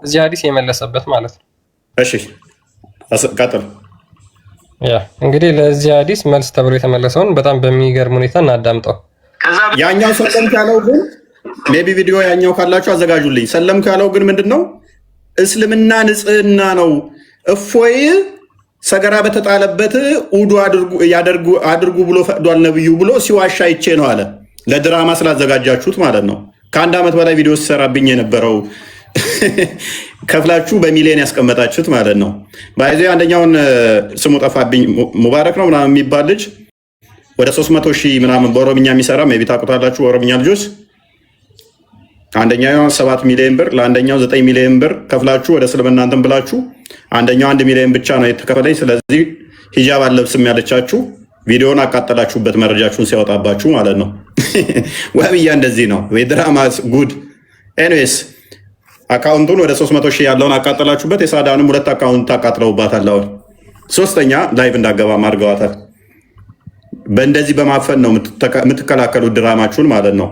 እዚህ ሐዲስ የመለሰበት ማለት ነው። እሺ ቀጥል። ያ እንግዲህ ለዚህ ሐዲስ መልስ ተብሎ የተመለሰውን በጣም በሚገርም ሁኔታ እናዳምጠው። ያኛው ሰለም ካለው ግን ሜቢ ቪዲዮ ያኛው ካላችሁ አዘጋጁልኝ። ሰለም ካለው ግን ምንድነው? እስልምና ንጽህና ነው። እፎይ ሰገራ በተጣለበት ውዱ አድርጉ ብሎ ፈቅዷል ነብዩ ብሎ ሲዋሻ ይቼ ነው አለ። ለድራማ ስላዘጋጃችሁት ማለት ነው። ከ1 ዓመት በላይ ቪዲዮ ሲሰራብኝ የነበረው ከፍላችሁ በሚሊዮን ያስቀመጣችሁት ማለት ነው። ባይዚ አንደኛውን ስሙ ጠፋብኝ፣ ሙባረክ ነው ምናምን የሚባል ልጅ ወደ 300,000 ምናምን በኦሮምኛ የሚሰራ ሜቢ ታውቁታላችሁ ኦሮምኛ ልጆች። አንደኛው 7 ሚሊዮን ብር ለአንደኛው 9 ሚሊዮን ብር ከፍላችሁ ወደ እስልምና እንትን ብላችሁ አንደኛው 1 ሚሊዮን ብቻ ነው የተከፈለኝ፣ ስለዚህ ሂጃብ አለብስም ያለቻችሁ ቪዲዮውን አቃጠላችሁበት፣ መረጃችሁን ሲያወጣባችሁ ማለት ነው። ወብያ እንደዚህ ነው የድራማ ጉድ። ኤኒዌይስ አካውንቱን ወደ 300,000 ያለውን አቃጠላችሁበት። የሳዳንም 2 አካውንት አቃጥለውባታል። አሁን 3ኛ ላይቭ እንዳገባም አድርገዋታል። በእንደዚህ በማፈን ነው የምትከላከሉት ድራማችሁን ማለት ነው።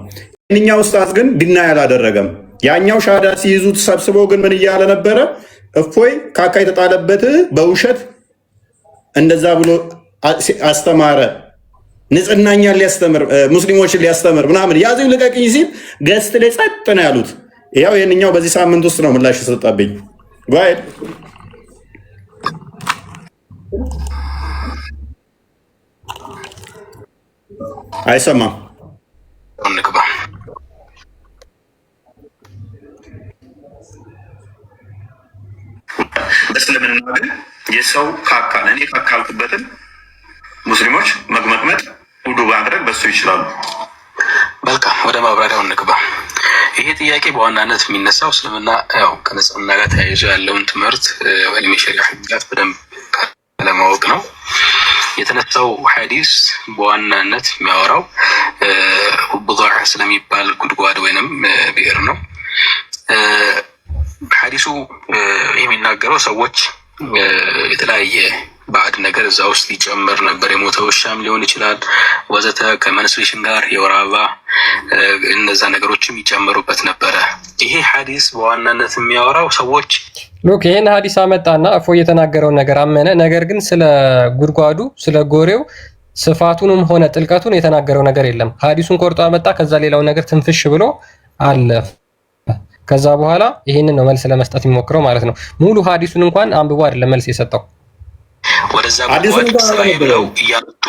እኛው ኡስታዝ ግን ዲና ያላደረገም። ያኛው ሻዳ ሲይዙት ሰብስቦ ግን ምን እያለ ነበረ? እፎይ ካካ የተጣለበት በውሸት እንደዛ ብሎ አስተማረ፣ ንጽህናኛን ሊያስተምር ሙስሊሞችን ሊያስተምር ምናምን ያዙኝ ልቀቅኝ ሲል ገስት ላይ ጸጥ ነው ያሉት። ያው ይሄንኛው በዚህ ሳምንት ውስጥ ነው ምላሽ የሰጣብኝ። ጋይድ አይሰማም። እንግባ። እስልምና ግን የሰው ካካን እኔ ካካልኩበትን ሙስሊሞች መግመጥመጥ ውዱ ማድረግ በሱ ይችላሉ። መልካም፣ ወደ ማብራሪያው እንግባ። ይሄ ጥያቄ በዋናነት የሚነሳው እስልምና ያው ከንጽህና ጋር ተያይዞ ያለውን ትምህርት ወይም የሸሪዓ ህግጋት በደንብ ለማወቅ ነው የተነሳው። ሐዲስ በዋናነት የሚያወራው ቡዱዕ ስለሚባል ጉድጓድ ወይንም ብዕር ነው። ሐዲሱ የሚናገረው ሰዎች የተለያየ ባዕድ ነገር እዛ ውስጥ ይጨመር ነበር። የሞተ ውሻም ሊሆን ይችላል ወዘተ፣ ከመንስትሬሽን ጋር የወር አበባ እነዛ ነገሮችም ይጨመሩበት ነበረ። ይሄ ሐዲስ በዋናነት የሚያወራው ሰዎች ሉክ ይሄን ሐዲስ አመጣና እፎ የተናገረውን ነገር አመነ። ነገር ግን ስለ ጉድጓዱ ስለ ጎሬው ስፋቱንም ሆነ ጥልቀቱን የተናገረው ነገር የለም። ሐዲሱን ቆርጦ አመጣ። ከዛ ሌላው ነገር ትንፍሽ ብሎ አለ። ከዛ በኋላ ይሄንን ነው መልስ ለመስጠት የሚሞክረው ማለት ነው። ሙሉ ሐዲሱን እንኳን አንብቦ አይደለም መልስ የሰጠው። ወደዛ ጉድጓድ ስራዬ ብለው እያመጡ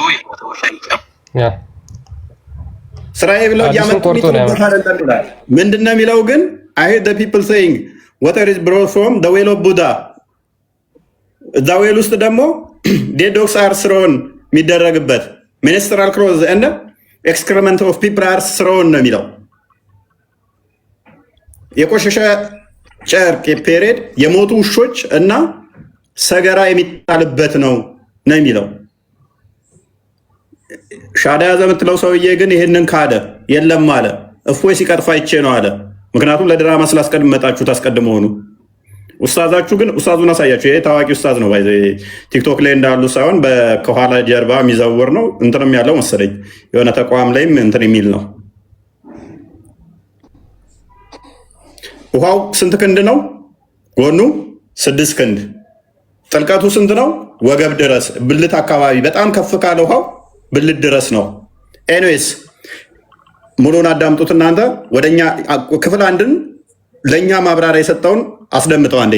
ስራዬ ብለው እያመጡ ምንድን ነው የሚለው? ግን I heard the people saying water is brought from the well of Buddha። እዛ ዌል ውስጥ ደግሞ dead dogs are thrown የሚደረግበት ministerial clothes and excrement of people are thrown ነው የሚለው። የቆሸሸ ጨርቅ የፔሬድ የሞቱ ውሾች እና ሰገራ የሚጣልበት ነው የሚለው። ሻዳ ያዘ የምትለው ሰውዬ ግን ይሄንን ካደ። የለም አለ። እፎይ ሲቀጥፋ ይቼ ነው አለ። ምክንያቱም ለድራማ ስላስቀድመጣችሁት አስቀድሞ ሆኑ። ኡስታዛችሁ ግን ኡስታዙን አሳያችሁ። ይሄ ታዋቂ ኡስታዝ ነው። ባይዘ ቲክቶክ ላይ እንዳሉ ሳይሆን ከኋላ ጀርባ የሚዘውር ነው። እንትንም ያለው መሰለኝ የሆነ ተቋም ላይም እንትን የሚል ነው። ውሃው ስንት ክንድ ነው? ጎኑ 6 ክንድ። ጥልቀቱ ስንት ነው? ወገብ ድረስ ብልት አካባቢ። በጣም ከፍ ካለ ውሃው ብልት ድረስ ነው። ኤኒዌይስ ሙሉን አዳምጡት እናንተ። ወደኛ ክፍል 1ን ለኛ ማብራሪያ የሰጠውን አስደምጠው አንዴ።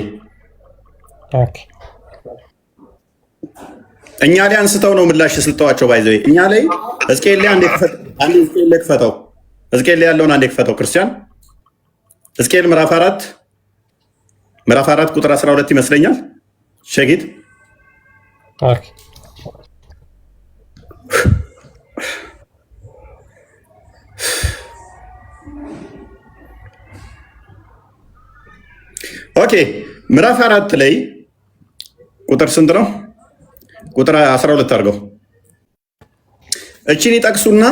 እኛ ላይ አንስተው ነው ምላሽ የሰጠዋቸው። ባይዘው እኛ ላይ ሕዝቅኤል ላይ አንዴ ክፈተው። ሕዝቅኤል ላይ ያለውን አንዴ ክፈተው ክርስቲያን። ሕዝቅኤል ምዕራፍ 4 ቁጥር 12 ይመስለኛል። ሸጊት ኦኬ ምዕራፍ 4 ላይ ቁጥር ስንት ነው? ቁጥር 12 አድርገው። እቺን ይጠቅሱና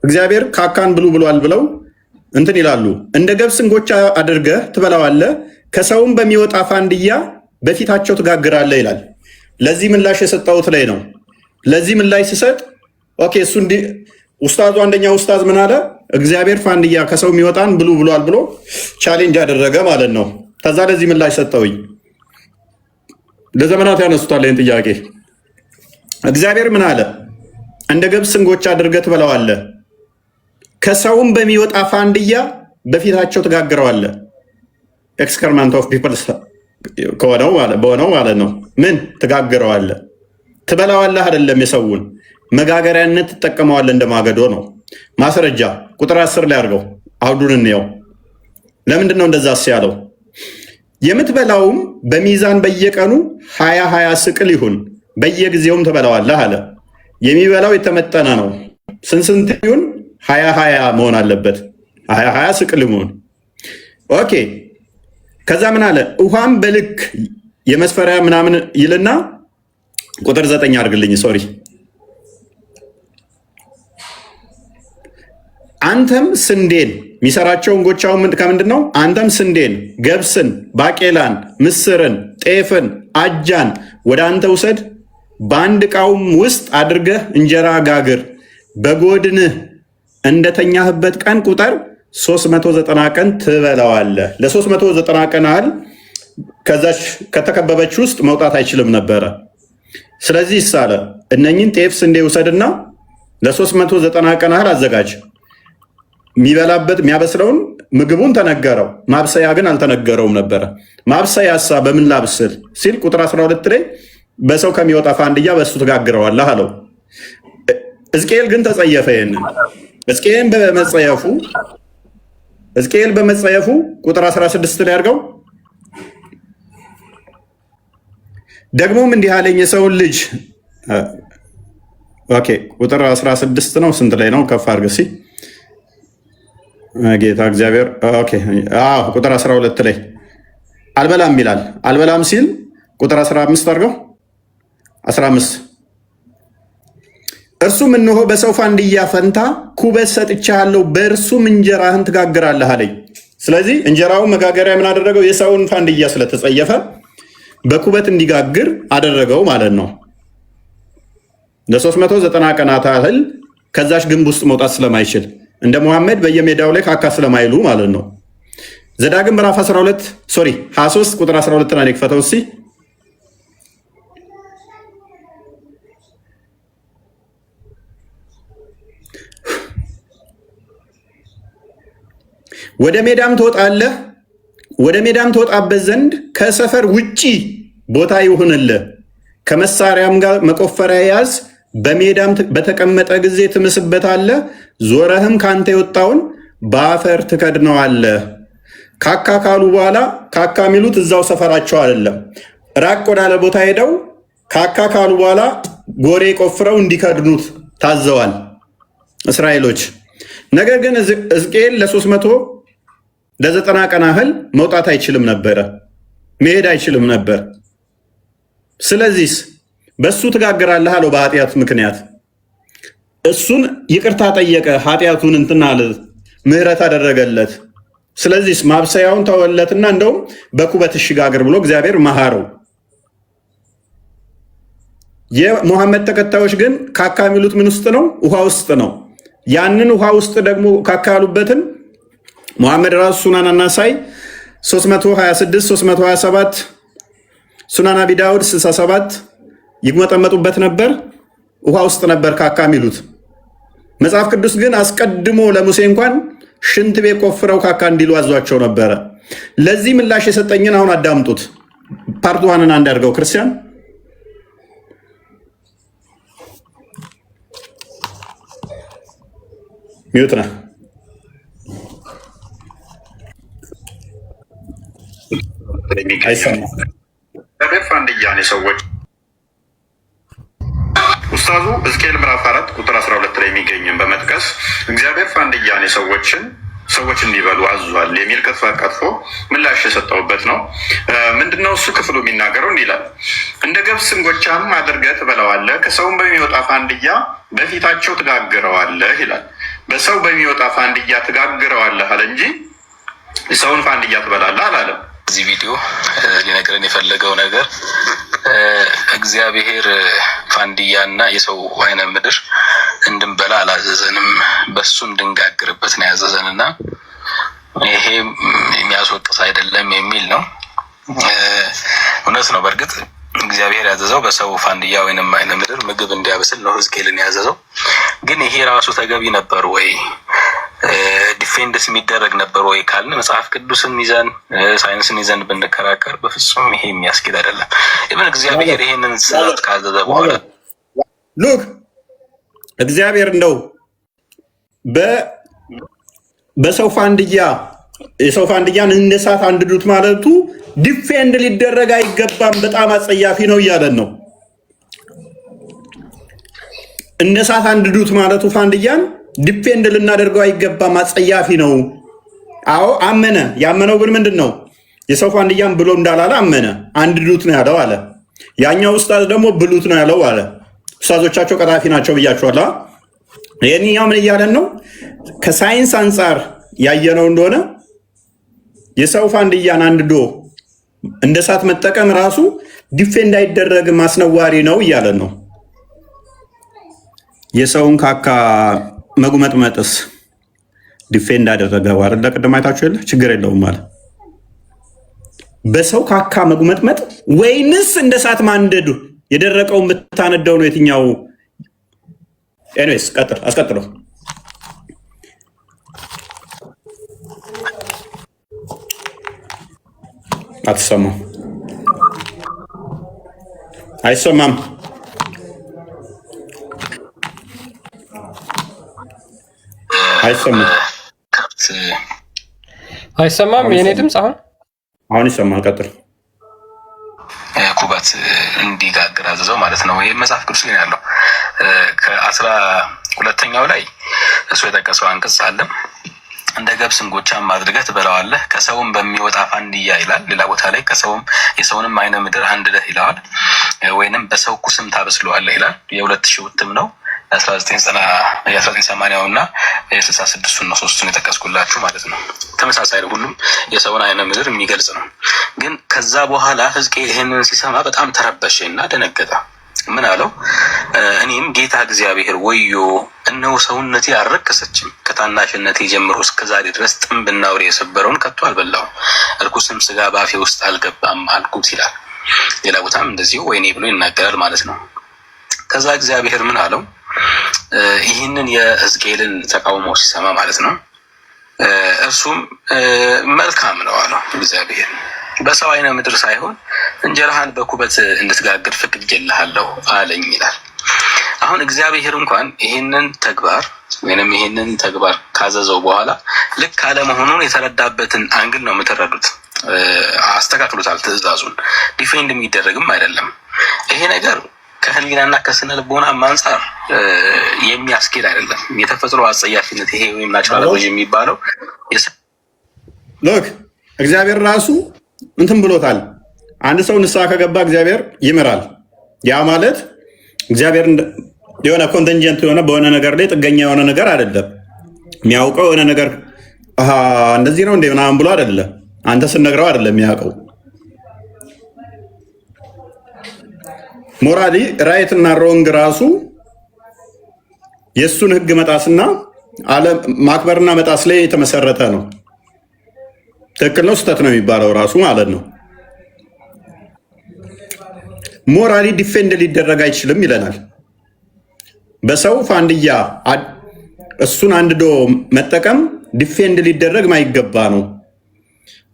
እግዚአብሔር ካካን ብሉ ብሏል ብለው እንትን ይላሉ። እንደ ገብስ እንጎቻ አድርገህ ትበላዋለህ፣ ከሰውም በሚወጣ ፋንድያ በፊታቸው ትጋግራለህ ይላል። ለዚህ ምላሽ የሰጠሁት ላይ ነው። ለዚህ ምላሽ ሲሰጥ ኦኬ እሱ ኡስታዙ አንደኛው ኡስታዝ ምን አለ? እግዚአብሔር ፋንድያ ከሰው የሚወጣን ብሉ ብሏል ብሎ ቻሌንጅ አደረገ ማለት ነው። ከዛ ለዚህ ምላሽ ሰጠውኝ። ለዘመናት ያነሱታል ይህን ጥያቄ። እግዚአብሔር ምን አለ? እንደ ገብስ እንጎቻ አድርገህ ትበላዋለህ፣ ከሰውም በሚወጣ ፋንድያ በፊታቸው ትጋግረዋለህ። ኤክስከርማንት ኦፍ ፒፕልስ በሆነው ማለት ነው። ምን ትጋግረዋለህ? ትበላዋለህ አይደለም፣ የሰውን መጋገሪያነት ትጠቀመዋለህ፣ እንደማገዶ ነው። ማስረጃ ቁጥር 10 ላይ አድርገው፣ አውዱን እንየው። ለምንድን ነው እንደዛ ያለው? የምትበላውም በሚዛን በየቀኑ 20 ስቅል ይሁን፣ በየጊዜውም ትበላዋለህ አለ። የሚበላው የተመጠነ ነው። ስንት ይሁን? 20 መሆን አለበት። 20 ስቅል ይሁን። ኦኬ። ከዛ ምን አለ? ውሃም በልክ የመስፈሪያ ምናምን ይልና ቁጥር 9 አድርግልኝ። ሶሪ አንተም ስንዴን የሚሰራቸው እንጎቻው ከምንድን ነው? አንተም ስንዴን፣ ገብስን፣ ባቄላን፣ ምስርን፣ ጤፍን፣ አጃን ወደ አንተ ውሰድ፣ በአንድ ዕቃውም ውስጥ አድርገህ እንጀራ ጋግር፣ በጎድንህ እንደተኛህበት ቀን ቁጠር 390 ቀን ትበላዋለህ። ለ390 ቀን ያህል ከዛች ከተከበበች ውስጥ መውጣት አይችልም ነበረ። ስለዚህ ይሳለ እነኝን ጤፍ፣ ስንዴ ውሰድና ለ390 ቀን ያህል አዘጋጅ። የሚበላበት የሚያበስለውን ምግቡን ተነገረው፣ ማብሰያ ግን አልተነገረውም ነበረ። ማብሰያሳ በምን ላብስል ሲል ቁጥር 12 ላይ በሰው ከሚወጣ ፋንድያ በእሱ ትጋግረዋለህ አለው። ሕዝቅኤል ግን ተጸየፈ። ይሄንን ሕዝቅኤል በመጸየፉ ቁጥር 16 ላይ አድርገው ደግሞም እንዲህ አለኝ የሰውን ልጅ ኦኬ ቁጥር 16 ነው። ስንት ላይ ነው? ከፍ አድርግ እስኪ ጌታ እግዚአብሔር። ኦኬ አዎ ቁጥር 12 ላይ አልበላም ይላል። አልበላም ሲል ቁጥር 15 አድርገው 15 እርሱም እነሆ በሰው ፋንድያ ፈንታ ኩበት ሰጥቻለሁ፣ በእርሱም እንጀራህን ትጋግራለህ አለኝ። ስለዚህ እንጀራውን መጋገሪያ ምን አደረገው? የሰውን ፋንድያ ስለተጸየፈ በኩበት እንዲጋግር አደረገው ማለት ነው። ለ390 ቀናት ያህል ከዛች ግንብ ውስጥ መውጣት ስለማይችል እንደ ሙሐመድ በየሜዳው ላይ ካካ ስለማይሉ ማለት ነው። ዘዳግም ምዕራፍ 23 ቁጥር 12 ላይ ክፈተው እስኪ። ወደ ሜዳም ትወጣለህ፣ ወደ ሜዳም ትወጣበት ዘንድ ከሰፈር ውጪ ቦታ ይሁንልህ፣ ከመሳሪያም ጋር መቆፈሪያ ያዝ፣ በሜዳም በተቀመጠ ጊዜ ትምስበታለህ፣ ዞረህም ካንተ የወጣውን በአፈር ትከድነዋለህ። ካካ ካሉ በኋላ ካካ የሚሉት እዛው ሰፈራቸው አይደለም፣ ራቅ ወዳለ ቦታ ሄደው ካካ ካሉ በኋላ ጎሬ ቆፍረው እንዲከድኑት ታዘዋል እስራኤሎች። ነገር ግን ሕዝቅኤል ለ390 ቀን ያህል መውጣት አይችልም ነበረ፣ መሄድ አይችልም ነበር። ስለዚህ በሱ ትጋግራለህ አለው። በኃጢአት ምክንያት እሱን ይቅርታ ጠየቀ፣ ኃጢአቱን እንትን አለ፣ ምህረት አደረገለት። ስለዚህ ማብሰያውን ተወለትና እንደውም በኩበት እሺ ጋግር ብሎ እግዚአብሔር መሃረው። የሙሐመድ ተከታዮች ግን ካካ የሚሉት ምን ውስጥ ነው? ውሃ ውስጥ ነው። ያንን ውሃ ውስጥ ደግሞ ካካ ያሉበትን ሙሐመድ ራሱ ሱናን አናሳይ 326 327 ሱናን አቢ ዳውድ 67 ይግመጠመጡበት ነበር። ውሃ ውስጥ ነበር ካካ የሚሉት። መጽሐፍ ቅዱስ ግን አስቀድሞ ለሙሴ እንኳን ሽንት ቤት ቆፍረው ካካ እንዲሉ አዟቸው ነበረ። ለዚህ ምላሽ የሰጠኝን አሁን አዳምጡት። ፓርት ዋንን አንድ አድርገው ክርስቲያን ሚዩት ነህ። ፋንድያ ነው ሰዎች ኡስታዙ ሕዝቅኤል ምዕራፍ 4 ቁጥር 12 ላይ የሚገኝን በመጥቀስ እግዚአብሔር ፋንድያን የሰዎችን ሰዎች እንዲበሉ አዟል የሚል ቅጥፍ ቀጥፎ ምላሽ የሰጠውበት ነው። ምንድነው እሱ ክፍሉ የሚናገረው? እንዲህ ይላል። እንደ ገብስ እንጎቻም አድርገህ ትበላዋለህ፣ ከሰውም በሚወጣ ፋንድያ በፊታቸው ትጋግረዋለህ ይላል። በሰው በሚወጣ ፋንድያ ትጋግረዋለህ አለ እንጂ ሰውን ፋንድያ ትበላለህ አላለም። እዚህ ቪዲዮ ሊነግረን የፈለገው ነገር እግዚአብሔር ፋንድያና የሰው አይነ ምድር እንድንበላ አላዘዘንም፣ በሱ እንድንጋግርበት ነው ያዘዘንና ይሄ የሚያስወቅስ አይደለም የሚል ነው። እውነት ነው። በእርግጥ እግዚአብሔር ያዘዘው በሰው ፋንድያ ወይንም አይነ ምድር ምግብ እንዲያበስል ነው ሕዝቅኤልን ያዘዘው። ግን ይሄ ራሱ ተገቢ ነበር ወይ? ዲፌንድስ የሚደረግ ነበር ወይ ካልን መጽሐፍ ቅዱስን ይዘን ሳይንስን ይዘን ብንከራከር በፍጹም ይሄ የሚያስኬድ አይደለም። ኢብን እግዚአብሔር ይሄንን ስራት ካዘዘ በኋላ ሉክ እግዚአብሔር እንደው በሰው ፋንድያ የሰው ፋንድያን እንደ እሳት አንድዱት ማለቱ ዲፌንድ ሊደረግ አይገባም፣ በጣም አጸያፊ ነው እያለን ነው። እንደ እሳት አንድዱት ማለቱ ፋንድያን ዲፌንድ ልናደርገው አይገባም፣ አጸያፊ ነው። አዎ አመነ። ያመነው ግን ምንድን ነው? የሰው ፋንድያን ብሎ እንዳላለ አመነ። አንድዱት ነው ያለው አለ። ያኛው ኡስታዝ ደግሞ ብሉት ነው ያለው አለ። ኡስታዞቻቸው ቀጣፊ ናቸው ብያቸዋለሁ። ይህንኛው ምን እያለን ነው? ከሳይንስ አንጻር ያየነው እንደሆነ የሰው ፋንድያን አንድዶ እንደ እሳት መጠቀም ራሱ ዲፌንድ አይደረግም፣ አስነዋሪ ነው እያለን ነው። የሰውን ካካ መጉመጥመጥስ ዲፌንድ አደረገው አይደል? ቅድም አይታችሁ የለ ችግር የለውም ማለት በሰው ካካ መጉመጥመጥ ወይንስ እንደ እሳት ማንደዱ? የደረቀው የምታነደው ነው የትኛው? ኤኒዌይስ አስቀጥለው። አትሰማም? አይሰማም? አይሰማም? የኔ ድምፅ አሁን ይሰማል። ቀጥል። ኩበት እንዲጋግር አዘዘው ማለት ነው። ይህ መጽሐፍ ቅዱስ ላይ ያለው ከ12ኛው ላይ እሱ የጠቀሰው አንቀጽ አለ። እንደ ገብስ እንጎቻም አድርገህ ትበላዋለህ፣ ከሰውም በሚወጣ ፋንድያ ይላል። ሌላ ቦታ ላይ የሰውንም አይነ ምድር አንድደህ ይለዋል፣ ወይንም በሰው ኩስም ታበስለዋለህ ይላል። የ2000 ውትም ነው 1980 እና የ66 ነው፣ ሶስቱን የጠቀስኩላችሁ ማለት ነው። ተመሳሳይ ሁሉም የሰውን አይነ ምድር የሚገልጽ ነው። ግን ከዛ በኋላ ሕዝቅኤል ይህንን ሲሰማ በጣም ተረበሸ እና ደነገጠ። ምን አለው? እኔም ጌታ እግዚአብሔር ወዮ፣ እነሆ ሰውነቴ አልረከሰችም፣ ከታናሽነቴ ጀምሮ እስከዛሬ ድረስ ጥንብና አውሬ የሰበረውን ከቶ አልበላሁም፣ እርኩስም ስጋ በአፌ ውስጥ አልገባም አልኩት ይላል። ሌላ ቦታም እንደዚሁ ወይኔ ብሎ ይናገራል ማለት ነው። ከዛ እግዚአብሔር ምን አለው? ይህንን የሕዝቅኤልን ተቃውሞ ሲሰማ ማለት ነው፣ እርሱም መልካም ነው አለው እግዚአብሔር። በሰው አይነ ምድር ሳይሆን እንጀራህን በኩበት እንድትጋግር ፈቅጄልሃለሁ አለኝ ይላል። አሁን እግዚአብሔር እንኳን ይህንን ተግባር ወይንም ይህንን ተግባር ካዘዘው በኋላ ልክ አለመሆኑን የተረዳበትን አንግል ነው የምትረዱት። አስተካክሎታል። ትዕዛዙን ዲፌንድ የሚደረግም አይደለም። ይሄ ነገር ከህሊናና ከስነ ልቦና አንጻር የሚያስኬድ አይደለም። የተፈጥሮ አጸያፊነት ይሄ ወይም ናቹራል የሚባለው ሎክ እግዚአብሔር ራሱ እንትን ብሎታል። አንድ ሰው ንስሐ ከገባ እግዚአብሔር ይምራል። ያ ማለት እግዚአብሔር የሆነ ኮንተንጀንት የሆነ በሆነ ነገር ላይ ጥገኛ የሆነ ነገር አይደለም። የሚያውቀው የሆነ ነገር እንደዚህ ነው እንደ ምናምን ብሎ አይደለም። አንተ ስነግረው አይደለም የሚያውቀው። ሞራሊ ራይት እና ሮንግ ራሱ የእሱን ህግ መጣስና ማክበርና መጣስ ላይ የተመሰረተ ነው። ትክክል ነው ስህተት ነው የሚባለው ራሱ ማለት ነው። ሞራሊ ዲፌንድ ሊደረግ አይችልም ይለናል። በሰው ፋንድያ እሱን አንድዶ መጠቀም ዲፌንድ ሊደረግ ማይገባ ነው።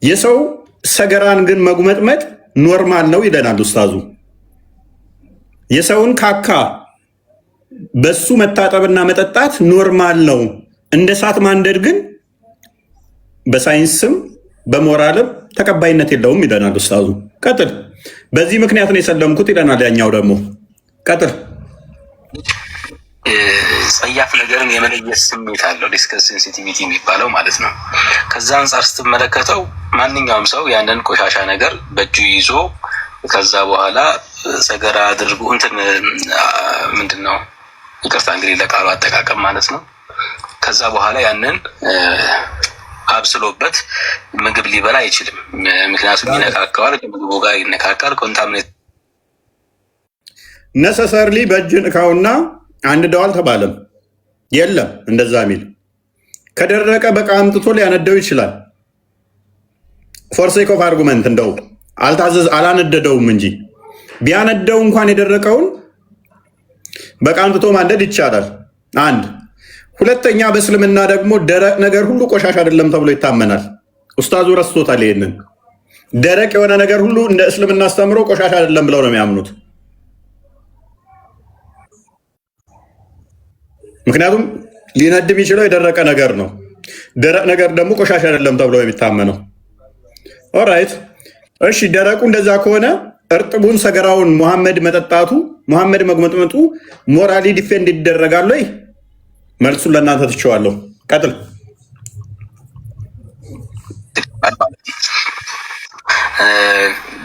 የሰው ሰገራን ግን መጉመጥመጥ ኖርማል ነው ይለናል ኡስታዙ። የሰውን ካካ በሱ መታጠብና መጠጣት ኖርማል ነው። እንደ እሳት ማንደድ ግን በሳይንስም በሞራልም ተቀባይነት የለውም ይለናል ኡስታዙ። ቀጥል። በዚህ ምክንያት ነው የሰለምኩት ይለናል ያኛው ደግሞ። ቀጥል። ጸያፍ ነገርን የመለየት ስሜት አለው፣ ዲስከስ ሴንሲቲቪቲ የሚባለው ማለት ነው። ከዛ አንጻር ስትመለከተው ማንኛውም ሰው ያንን ቆሻሻ ነገር በእጁ ይዞ ከዛ በኋላ ሰገራ አድርጎ እንትን ምንድነው ይቅርታ እንግዲህ ለቃሉ አጠቃቀም ማለት ነው። ከዛ በኋላ ያንን አብስሎበት ምግብ ሊበላ አይችልም። ምክንያቱም ይነካካዋል፣ ከምግቡ ጋር ይነካካል። ኮንታሚኔት ነሰሰርሊ በእጅ ንካውና አንድ ደዋል ተባለም የለም። እንደዛ ሚል ከደረቀ በቃ አምጥቶ ሊያነደው ይችላል። ፎር ሴክ ኦፍ አርጉመንት እንደው አላነደደውም እንጂ ቢያነደው እንኳን የደረቀውን በቃ አምጥቶ ማንደድ ይቻላል። አንድ ሁለተኛ፣ በእስልምና ደግሞ ደረቅ ነገር ሁሉ ቆሻሻ አይደለም ተብሎ ይታመናል። ኡስታዙ ረስቶታል ይሄንን። ደረቅ የሆነ ነገር ሁሉ እንደ እስልምና አስተምሮ ቆሻሻ አይደለም ብለው ነው የሚያምኑት። ምክንያቱም ሊነድ የሚችለው የደረቀ ነገር ነው። ደረቅ ነገር ደግሞ ቆሻሻ አይደለም ተብሎ የሚታመነው። ኦራይት እሺ፣ ደረቁ እንደዛ ከሆነ እርጥቡን ሰገራውን ሙሐመድ መጠጣቱ ሙሐመድ መግመጥመጡ ሞራሊ ዲፌንድ ይደረጋል ወይ? መልሱን ለእናንተ ትቼዋለሁ። ቀጥል።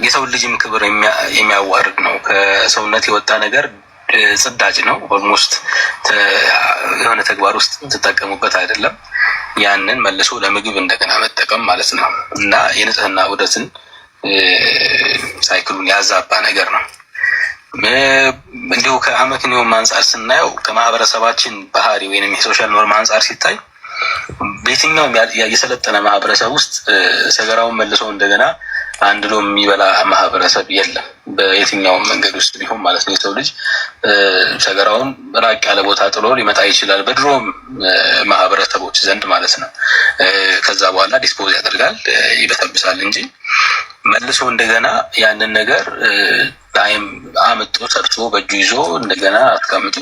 የሰው ልጅም ክብር የሚያዋርድ ነው። ከሰውነት የወጣ ነገር ጽዳጅ ነው። ኦልሞስት የሆነ ተግባር ውስጥ ትጠቀሙበት አይደለም። ያንን መልሶ ለምግብ እንደገና መጠቀም ማለት ነው እና የንጽህና ውደትን ሳይክሉን ያዛባ ነገር ነው። እንዲሁ ከአመክንዮም አንጻር ስናየው ከማህበረሰባችን ባህሪ ወይም የሶሻል ኖርም አንጻር ሲታይ በየትኛውም የሰለጠነ ማህበረሰብ ውስጥ ሰገራውን መልሶ እንደገና አንድ ሎ የሚበላ ማህበረሰብ የለም። በየትኛውም መንገድ ውስጥ ቢሆን ማለት ነው። የሰው ልጅ ሰገራውን ራቅ ያለ ቦታ ጥሎ ሊመጣ ይችላል፣ በድሮም ማህበረሰቦች ዘንድ ማለት ነው። ከዛ በኋላ ዲስፖዝ ያደርጋል፣ ይበሰብሳል እንጂ መልሶ እንደገና ያንን ነገር ታይም አምጦ ሰርቶ በእጁ ይዞ እንደገና አስቀምጦ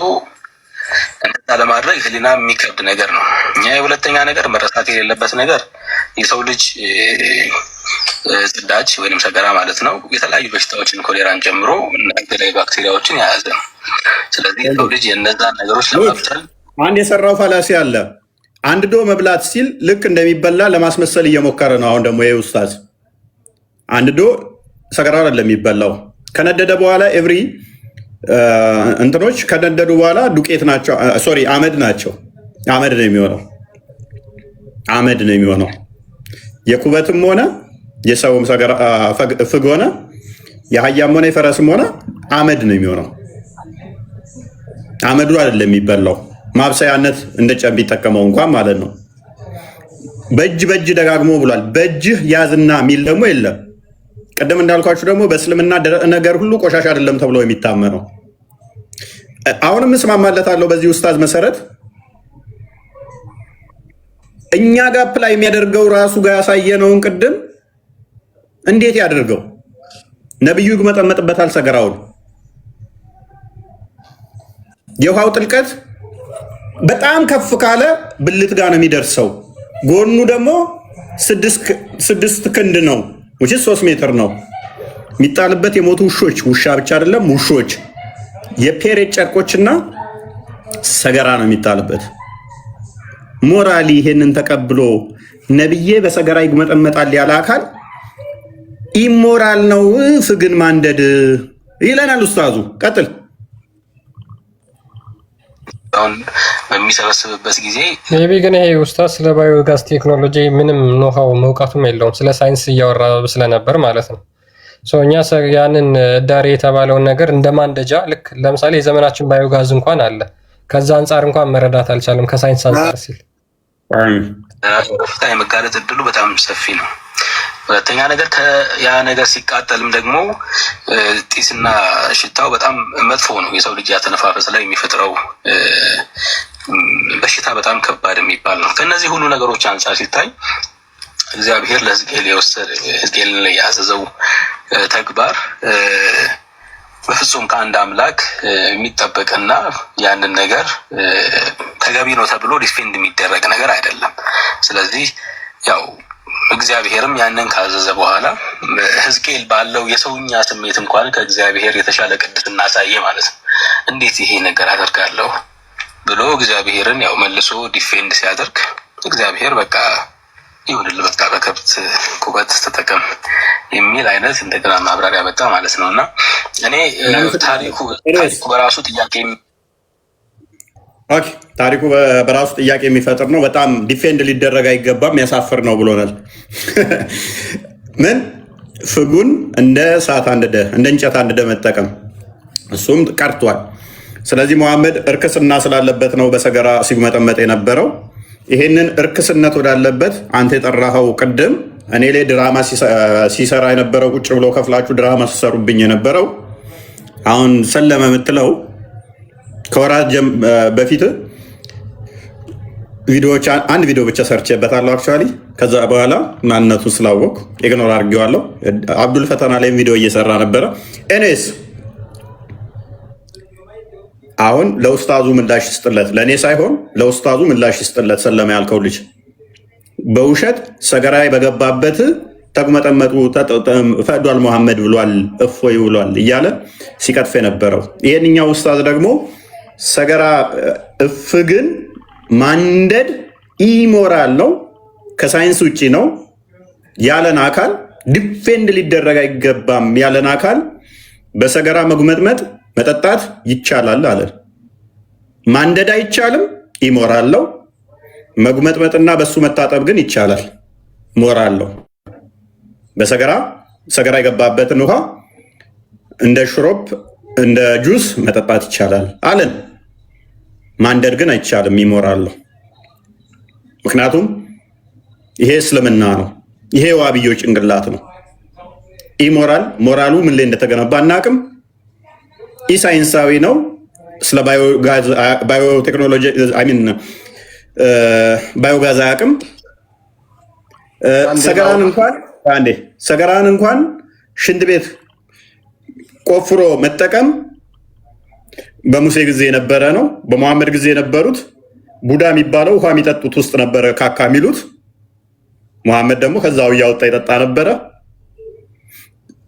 እንደዛ ለማድረግ ህሊና የሚከብድ ነገር ነው። የሁለተኛ ነገር መረሳት የሌለበት ነገር የሰው ልጅ ጽዳጅ ወይም ሰገራ ማለት ነው የተለያዩ በሽታዎችን ኮሌራን ጨምሮ የተለያዩ ባክቴሪያዎችን የያዘ ነው። ስለዚህ የሰው ልጅ የእነዛን ነገሮች ለማብሰል አንድ የሰራው ፋላሲ አለ። አንድ ዶ መብላት ሲል ልክ እንደሚበላ ለማስመሰል እየሞከረ ነው። አሁን ደግሞ ይሄ ኡስታዝ አንድ ዶ ሰገራ አይደለም የሚበላው። ከነደደ በኋላ ኤቭሪ እንትኖች ከነደዱ በኋላ ዱቄት ናቸው፣ ሶሪ አመድ ናቸው። አመድ ነው የሚሆነው። አመድ ነው የሚሆነው። የኩበትም ሆነ የሰውም ሰገራ ፍግ ሆነ የአህያም ሆነ የፈረስም ሆነ አመድ ነው የሚሆነው። አመዱ አይደለም የሚበላው። ማብሰያነት እንደ ጨንብ ቢጠቀመው እንኳን ማለት ነው። በእጅ ደጋግሞ ብሏል። በእጅህ ያዝና የሚል ደግሞ የለም። ቀደም እንዳልኳችሁ ደግሞ በእስልምና ነገር ሁሉ ቆሻሻ አይደለም ተብሎ የሚታመነው። አሁንም እስማማለታለሁ በዚህ ኡስታዝ መሰረት እኛ ጋር ፕላይ የሚያደርገው ራሱ ጋር ያሳየነውን ቅድም እንዴት ያደርገው? ነብዩ ይመጠመጥበታል ሰገራውን። የውሃው ጥልቀት በጣም ከፍ ካለ ብልት ጋር ነው የሚደርሰው። ጎኑ ደግሞ 6 ክንድ ነው፣ which is 3 ሜትር ነው። የሚጣልበት የሞቱ ውሾች፣ ውሻ ብቻ አይደለም ውሾች፣ የፔሬት ጨርቆችና ሰገራ ነው የሚጣልበት። ሞራሊ ይሄንን ተቀብሎ ነብዬ በሰገራ ይጉመጠመጣል ያለ አካል ኢሞራል ነው ፍግን ማንደድ ይለናል ኡስታዙ። ቀጥል። በሚሰበስብበት ጊዜ ሜቢ ግን ይሄ ኡስታዝ ስለ ባዮጋዝ ቴክኖሎጂ ምንም ኖሃው መውቃቱም የለውም፣ ስለ ሳይንስ እያወራ ስለነበር ማለት ነው። እኛ ያንን ዳሬ የተባለውን ነገር እንደ ማንደጃ ልክ ለምሳሌ የዘመናችን ባዮጋዝ እንኳን አለ። ከዛ አንጻር እንኳን መረዳት አልቻለም ከሳይንስ አንጻር ሲል በሽታ የመጋለጥ እድሉ በጣም ሰፊ ነው። ሁለተኛ ነገር ያ ነገር ሲቃጠልም ደግሞ ጢስና ሽታው በጣም መጥፎ ነው። የሰው ልጅ ያተነፋፈስ ላይ የሚፈጥረው በሽታ በጣም ከባድ የሚባል ነው። ከነዚህ ሁሉ ነገሮች አንጻር ሲታይ እግዚአብሔር ለሕዝቅኤል ላይ ያዘዘው ተግባር በፍጹም ከአንድ አምላክ የሚጠበቅና ያንን ነገር ተገቢ ነው ተብሎ ዲፌንድ የሚደረግ ነገር አይደለም። ስለዚህ ያው እግዚአብሔርም ያንን ካዘዘ በኋላ ሕዝቅኤል ባለው የሰውኛ ስሜት እንኳን ከእግዚአብሔር የተሻለ ቅድስና አሳየ ማለት ነው። እንዴት ይሄ ነገር አደርጋለሁ ብሎ እግዚአብሔርን ያው መልሶ ዲፌንድ ሲያደርግ እግዚአብሔር በቃ ይሁንልህ በቃ በከብት ኩበት ተጠቀም የሚል አይነት እንደገና ማብራሪያ መጣ ማለት ነው። እና እኔ ታሪኩ በራሱ ጥያቄ ታሪኩ በራሱ ጥያቄ የሚፈጥር ነው። በጣም ዲፌንድ ሊደረግ አይገባም፣ የሚያሳፍር ነው ብሎናል። ምን ፍጉን እንደ እሳት አንድደ እንደ እንጨት አንድደ መጠቀም እሱም ቀርቷል። ስለዚህ መሐመድ እርክስና ስላለበት ነው በሰገራ ሲመጠመጥ የነበረው። ይሄንን እርክስነት ወዳለበት አንተ የጠራኸው ቅድም እኔ ላይ ድራማ ሲሰራ የነበረው ቁጭ ብሎ ከፍላችሁ ድራማ ሲሰሩብኝ የነበረው አሁን ሰለመ የምትለው ከወራት በፊት ቪዲዮዎች አንድ ቪዲዮ ብቻ ሰርቼበታለሁ። አክቹዋሊ ከዛ በኋላ ማንነቱን ስላወቅ ኢግኖር አድርጌዋለሁ። አብዱል ፈተና ላይም ቪዲዮ እየሰራ ነበረ። ኤኔስ አሁን ለኡስታዙ ምላሽ ይስጥለት፣ ለእኔ ሳይሆን ለኡስታዙ ምላሽ ይስጥለት። ሰለመ ያልከው ልጅ በውሸት ሰገራይ በገባበት ተጉመጠመጡ ፈዷል መሐመድ ብሏል፣ እፎይ ብሏል እያለ ሲቀጥፍ የነበረው ይሄንኛው ኡስታዝ ደግሞ ሰገራ እፍግን ማንደድ ኢሞራል ነው፣ ከሳይንስ ውጭ ነው ያለን አካል ዲፌንድ ሊደረግ አይገባም ያለን አካል በሰገራ መጉመጥመጥ መጠጣት ይቻላል አለ። ማንደድ አይቻልም፣ ኢሞራል ነው። መጉመጥመጥና በሱ መታጠብ ግን ይቻላል፣ ሞራል ነው። ሰገራ የገባበትን ውሃ እንደ ሽሮፕ እንደ ጁስ መጠጣት ይቻላል አለን። ማንደድ ግን አይቻልም፣ ይሞራል ነው። ምክንያቱም ይሄ እስልምና ነው፣ ይሄ ዋብዮ ጭንቅላት ነው። ኢሞራል ሞራሉ ምን ላይ እንደተገነባ አናቅም። ኢሳይንሳዊ ነው። ስለ ባዮቴክኖሎጂ ባዮጋዝ አያውቅም። ሰገራን እንኳን ሽንት ቤት ቆፍሮ መጠቀም በሙሴ ጊዜ የነበረ ነው። በመሐመድ ጊዜ የነበሩት ቡዳ የሚባለው ውሃ የሚጠጡት ውስጥ ነበረ ካካ የሚሉት። መሐመድ ደግሞ ከዛው እያወጣ ይጠጣ ነበረ።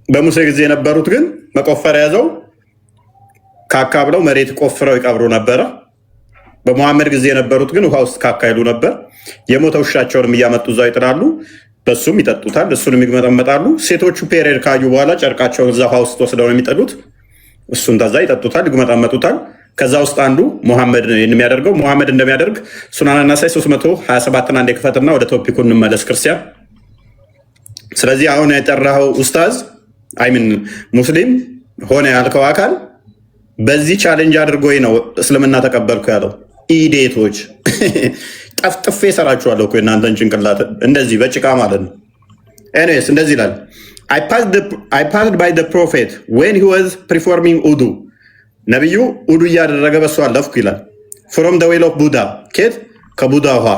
በሙሴ ጊዜ የነበሩት ግን መቆፈሪያ ያዘው ካካ ብለው መሬት ቆፍረው ይቀብሩ ነበረ። በመሐመድ ጊዜ የነበሩት ግን ውሃ ውስጥ ካካ ይሉ ነበር። የሞተ ውሻቸውንም እያመጡ እዛው ይጥላሉ፣ በሱም ይጠጡታል፣ እሱንም ይመጠመጣሉ። ሴቶቹ ፔሬድ ካዩ በኋላ ጨርቃቸውን እዛ ውሃ ውስጥ ወስደው ነው የሚጥሉት። እሱን ተዛ ይጠጡታል፣ ይመጠመጡታል። ከዛ ውስጥ አንዱ መሐመድ የሚያደርገው መሐመድ እንደሚያደርግ ሱናን ናሳኢ 327 አንድ ክፈትና ወደ ቶፒኩ እንመለስ ክርስቲያን። ስለዚህ አሁን የጠራኸው ኡስታዝ አይምን ሙስሊም ሆነ ያልከው አካል በዚህ ቻሌንጅ አድርጎኝ ነው እስልምና ተቀበልኩ ያለው። ኢዴቶች ጠፍጥፌ ሰራችኋለሁ እኮ እናንተን ጭንቅላት እንደዚህ በጭቃ ማለት ነው። ኤኒዌይስ እንደዚህ ይላል I passed by the prophet when he was performing ውዱ። ነቢዩ ውዱ እያደረገ በሱ አለፍኩ ይላል። from the well of Buddha ኬት ከቡዳ ውሃ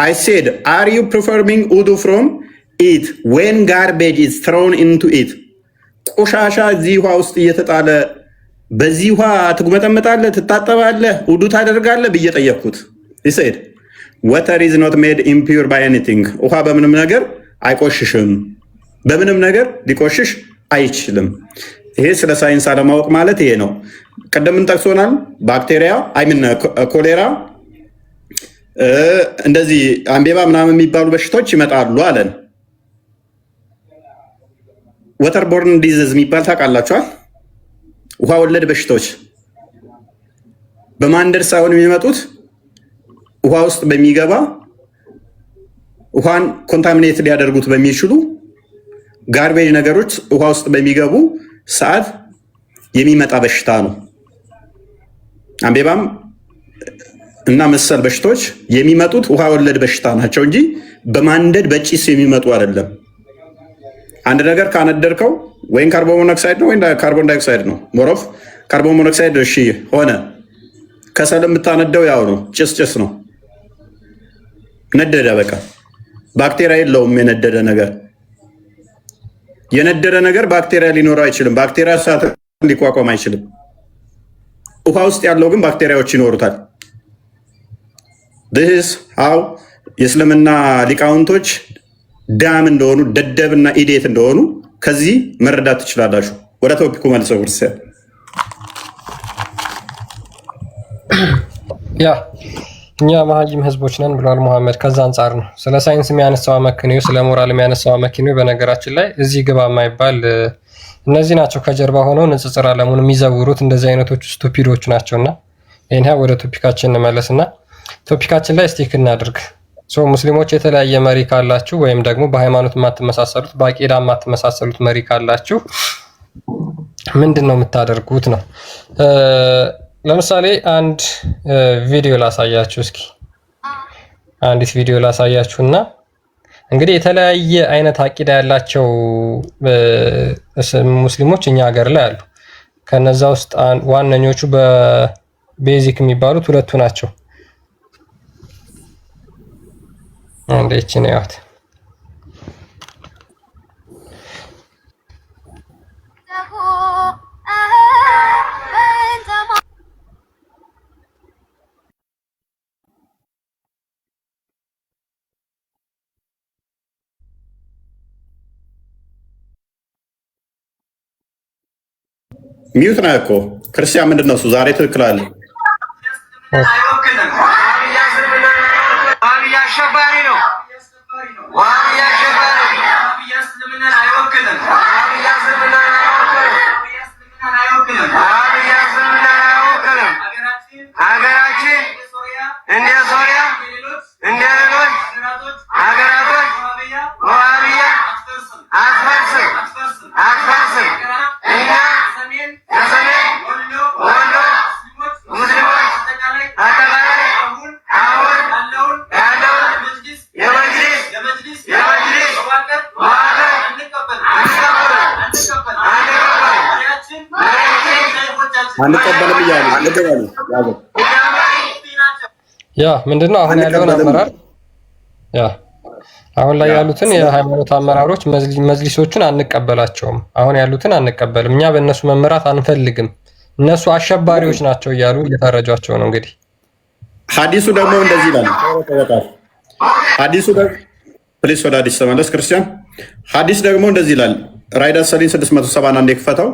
I said are you performing wudu from it when garbage is thrown into it። ቆሻሻ እዚህ ውሃ ውስጥ እየተጣለ በዚህ ውሃ ትጉመጠመጣለህ፣ ትታጠባለህ፣ ውዱ ታደርጋለህ ብዬ ጠየቅኩት። he said water is not made impure by anything። ውሃ በምንም ነገር አይቆሽሽም፣ በምንም ነገር ሊቆሽሽ አይችልም። ይሄ ስለ ሳይንስ አለማወቅ ማለት ይሄ ነው። ቀደምን ጠቅሶናል። ባክቴሪያ ኮሌራ፣ እንደዚህ አምቤባ ምናምን የሚባሉ በሽታዎች ይመጣሉ አለን። ወተር ቦርን ዲዚዝ የሚባል ታውቃላችኋል? ውሃ ወለድ በሽታዎች በማንደድ ሳይሆን የሚመጡት ውሃ ውስጥ በሚገባ ውሃን ኮንታሚኔት ሊያደርጉት በሚችሉ ጋርቤጅ ነገሮች ውሃ ውስጥ በሚገቡ ሰዓት የሚመጣ በሽታ ነው። አምቤባም እና መሰል በሽታዎች የሚመጡት ውሃ ወለድ በሽታ ናቸው እንጂ በማንደድ በጭስ የሚመጡ አይደለም። አንድ ነገር ካነደርከው ወይም ካርቦን ሞኖክሳይድ ነው ወይም ካርቦን ዳይኦክሳይድ ነው። ሞሮፍ ካርቦን ሞኖክሳይድ እሺ ሆነ። ከሰል የምታነደው ያው ነው፣ ጭስ ነው። ነደደ፣ በቃ ባክቴሪያ የለውም። የነደደ ነገር ባክቴሪያ ሊኖረው አይችልም። ባክቴሪያ እሳት ሊቋቋም አይችልም። ውሃ ውስጥ ያለው ግን ባክቴሪያዎች ይኖሩታል። this is how የእስልምና ሊቃውንቶች ዳም እንደሆኑ ደደብና ኢዴት እንደሆኑ ከዚህ መረዳት ትችላላችሁ። ወደ ቶፒኩ መልሰው ክርስቲያን ያ እኛ መሀይም ህዝቦች ነን ብሏል ሙሐመድ። ከዛ አንጻር ነው ስለ ሳይንስ የሚያነሳው አመክንዮ፣ ስለ ሞራል የሚያነሳው አመክንዮ። በነገራችን ላይ እዚህ ግባ የማይባል እነዚህ ናቸው ከጀርባ ሆነው ንጽጽር ዓለሙን የሚዘውሩት እንደዚህ አይነቶቹ ስቱፒዶች ናቸውና ይሄን ወደ ቶፒካችን እንመለስና ቶፒካችን ላይ ስቲክ እናድርግ። ሙስሊሞች የተለያየ መሪ ካላችሁ ወይም ደግሞ በሃይማኖት የማትመሳሰሉት በአቂዳ የማትመሳሰሉት መሪ ካላችሁ ምንድን ነው የምታደርጉት ነው። ለምሳሌ አንድ ቪዲዮ ላሳያችሁ። እስኪ አንዲት ቪዲዮ ላሳያችሁና እንግዲህ የተለያየ አይነት አቂዳ ያላቸው ሙስሊሞች እኛ ሀገር ላይ አሉ። ከነዛ ውስጥ ዋነኞቹ በቤዚክ የሚባሉት ሁለቱ ናቸው። አንዴች ነው ያት ሚዩት ነው እኮ ክርስቲያን ምንድን ነው እሱ ዛሬ ትክክል አለ። አሸባሪ ነው። ዋህብያ አሸባሪ እስልምናን አይወክልም። ዋህብያ እስልምናን አይወክልም። ሀገራችን እንደ ሶሪያ እንደ ሌሎች ሀገራቶች ዋህብያ አትፈርስም። እኛ የሰሜን ወሎ ሙስሊሞች አጠቃላይ አሁን ያለውን የመጅሊስ መዋቅር አንቀበልም እያሉ ያ ምንድነው አሁን ያለውን አመራር አሁን ላይ ያሉትን የሃይማኖት አመራሮች መጅሊሶቹን አንቀበላቸውም። አሁን ያሉትን አንቀበልም። እኛ በእነሱ መመራት አንፈልግም። እነሱ አሸባሪዎች ናቸው እያሉ እየተረጇቸው ነው። እንግዲህ ሐዲሱ ደግሞ እንደዚህ ይላል። ሐዲሱ ደግሞ ፕሊስ ወደ ሐዲስ ተመለስ ክርስቲያን። ሐዲስ ደግሞ እንደዚህ ይላል። ራይዳ ሰሊን 671 የክፈተው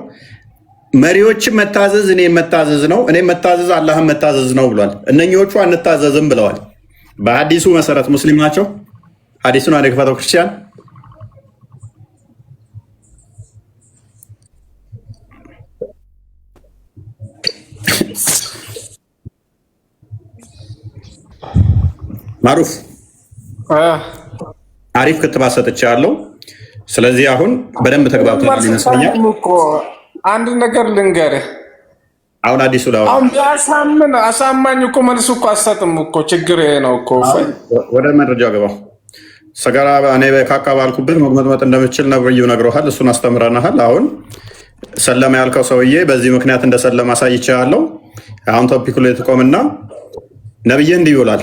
መሪዎችን መታዘዝ እኔ መታዘዝ ነው፣ እኔ መታዘዝ አላህን መታዘዝ ነው ብሏል። እነኞቹ አንታዘዝም ብለዋል። በሐዲሱ መሰረት ሙስሊም ናቸው። ሐዲሱን አንድ የክፈተው ክርስቲያን ማሩፍ አሪፍ ክትባት ሰጥቻለሁ። ስለዚህ አሁን በደንብ ተግባብተናል ይመስለኛል። አንድ ነገር ልንገርህ። አሁን አዲሱ ላው አሳማኝ እኮ መልስ እኮ አሰጥም እኮ ችግር ነው እኮ። ወደ መረጃው ገባ። ሰገራ እኔ ካካ ባልኩበት መግመጥመጥ እንደምችል ነብዩ ነግሮሃል። እሱን አስተምረናሃል። አሁን ሰለማ ያልከው ሰውዬ በዚህ ምክንያት እንደሰለማ አሳይቻለሁ። አሁን ቶፒኩ ላይ ተቆምና ነብዩ እንዲህ ይውላል፣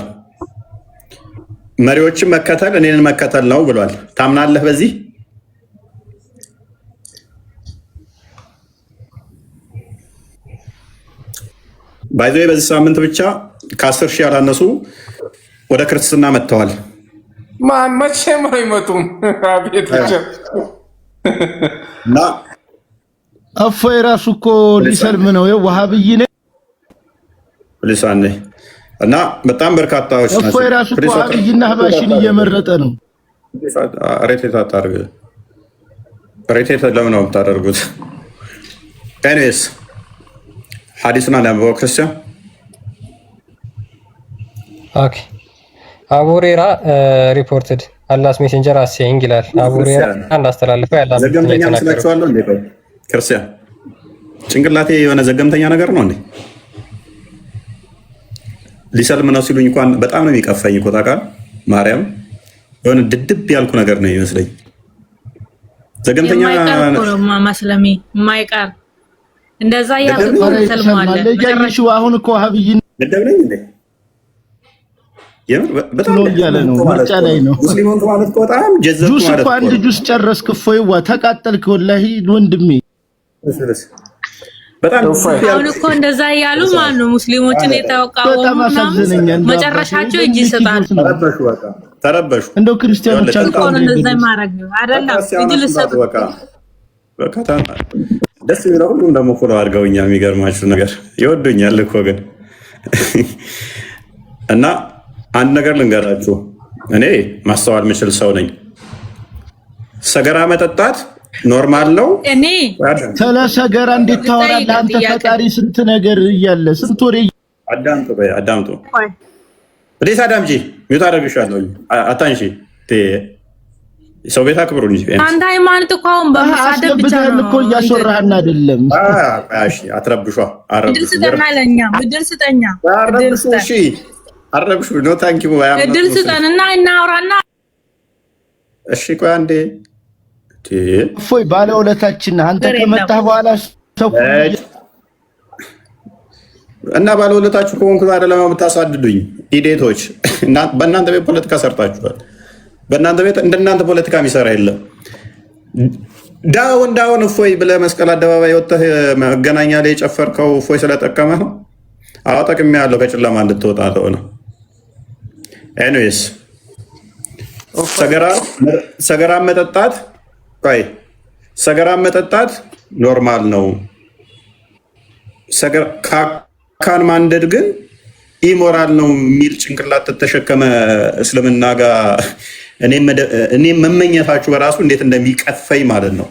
መሪዎችን መከተል እኔን መከተል ነው ብሏል። ታምናለህ በዚህ? ባይዘ በዚህ ሳምንት ብቻ ከ10 ሺህ ያላነሱ ወደ ክርስትና መጥተዋል። መቼም አይመጡም። አቤት እና እፎይ ራሱ እኮ ሊሰልም ነው የዋሃብይ ነው ሊሳኔ እና በጣም በርካታዎች ናቸው። እፎይ ራሱ እኮ ዋሃብይና ህባሽን እየመረጠ ነው። ሬቴት አታርግ። ሬቴት ለምን ነው የምታደርጉት? ኤኒዌይስ ሐዲሱን አንብበው ክርስቲያን። ኦኬ አቡሬራ ሪፖርትድ አላስ ሜሴንጀር አሴይንግ ይላል። አቡሬራ አንድ አስተላልፈው ያላስ ዘገምተኛ መስላችኋለሁ እንዴ? ክርስቲያን ጭንቅላቴ የሆነ ዘገምተኛ ነገር ነው እንዴ? ሊሰልም ነው ሲሉኝ እንኳን በጣም ነው የሚቀፈኝ እኮ ታውቃለህ። ማርያም የሆነ ድድብ ያልኩ ነገር ነው ይመስለኝ። ዘገምተኛ ማስለሚ የማይቀር እንደዛ ያልኩ ተልማለ ለጃይሹ አሁን እኮ ሀብይ ደደብነኝ እንዴ? በጣም ያለ ነው ምርጫ ላይ ነው። ሙስሊሙን ማለት እኮ በጣም ጀዘብ ጁስ ማለት እኮ አንድ ጁስ ጨረስክ እፎይዋ ተቃጠልክ። ወላሂ ወንድሜ በጣም አሁን እኮ እንደዛ ያሉ ማን ነው ሙስሊሞችን የተወቃወሙ መጨረሻቸው እጅ ይሰጣል። ተረበሹ እንደው ክርስቲያኖች አልቆን እንደዛ ማድረግ ነው አይደለም። እጅ ልሰጥ በቃ ደስ የሚለው ሁሉም ደግሞ ፎሎ አድርገውኛል። የሚገርማችሁ ነገር ይወዱኛል እኮ ግን እና አንድ ነገር ልንገራችሁ፣ እኔ ማስተዋል የምችል ሰው ነኝ። ሰገራ መጠጣት ኖርማል ነው። እኔ ስለ ሰገራ እንዴት ታወራለህ አንተ? ፈጣሪ ስንት ነገር እያለ ስንት ወሬ። አዳምጡ እንዴት አዳምጪ፣ ሚውት አደርግሻለሁ። አታንሺ። ሰው ቤት አክብሩ እንጂ አንተ ሃይማኖት እኮ አሁን በመሳደብ ብቻ ነው እኮ እያስወራህን አይደለም። እሺ አትረብሿ። እድል ስጠና ለኛ እድል ስጠኛ። እሺ አረብሹ ኖ ታንኪ ዩ እድል ስጠንና እናውራና። እሺ ቆይ አንዴ እፎይ ባለውለታችን አንተ ከመጣህ በኋላ ሰው እና ባለውለታችሁ ከሆንኩ አይደለም የምታሳድዱኝ ኢዴቶች። በእናንተ ቤት ፖለቲካ ሰርታችኋል። በእናንተ ቤት እንደናንተ ፖለቲካ የሚሰራ የለም። ዳውን እፎይ ብለህ መስቀል አደባባይ ወጥተህ መገናኛ ላይ የጨፈርከው እፎይ ስለጠቀመህ ነው። አዎ ጠቅሜያለሁ፣ ከጨለማ እንድትወጣ ነው። ኤኒዌይስ ሰገራ መጠጣት ኖርማል ነው። ካካን ማንደድ ግን ኢሞራል ነው የሚል ጭንቅላት ተሸከመ እስልምና ጋር እኔም መመኘታችሁ በራሱ እንዴት እንደሚቀፈኝ ማለት ነው።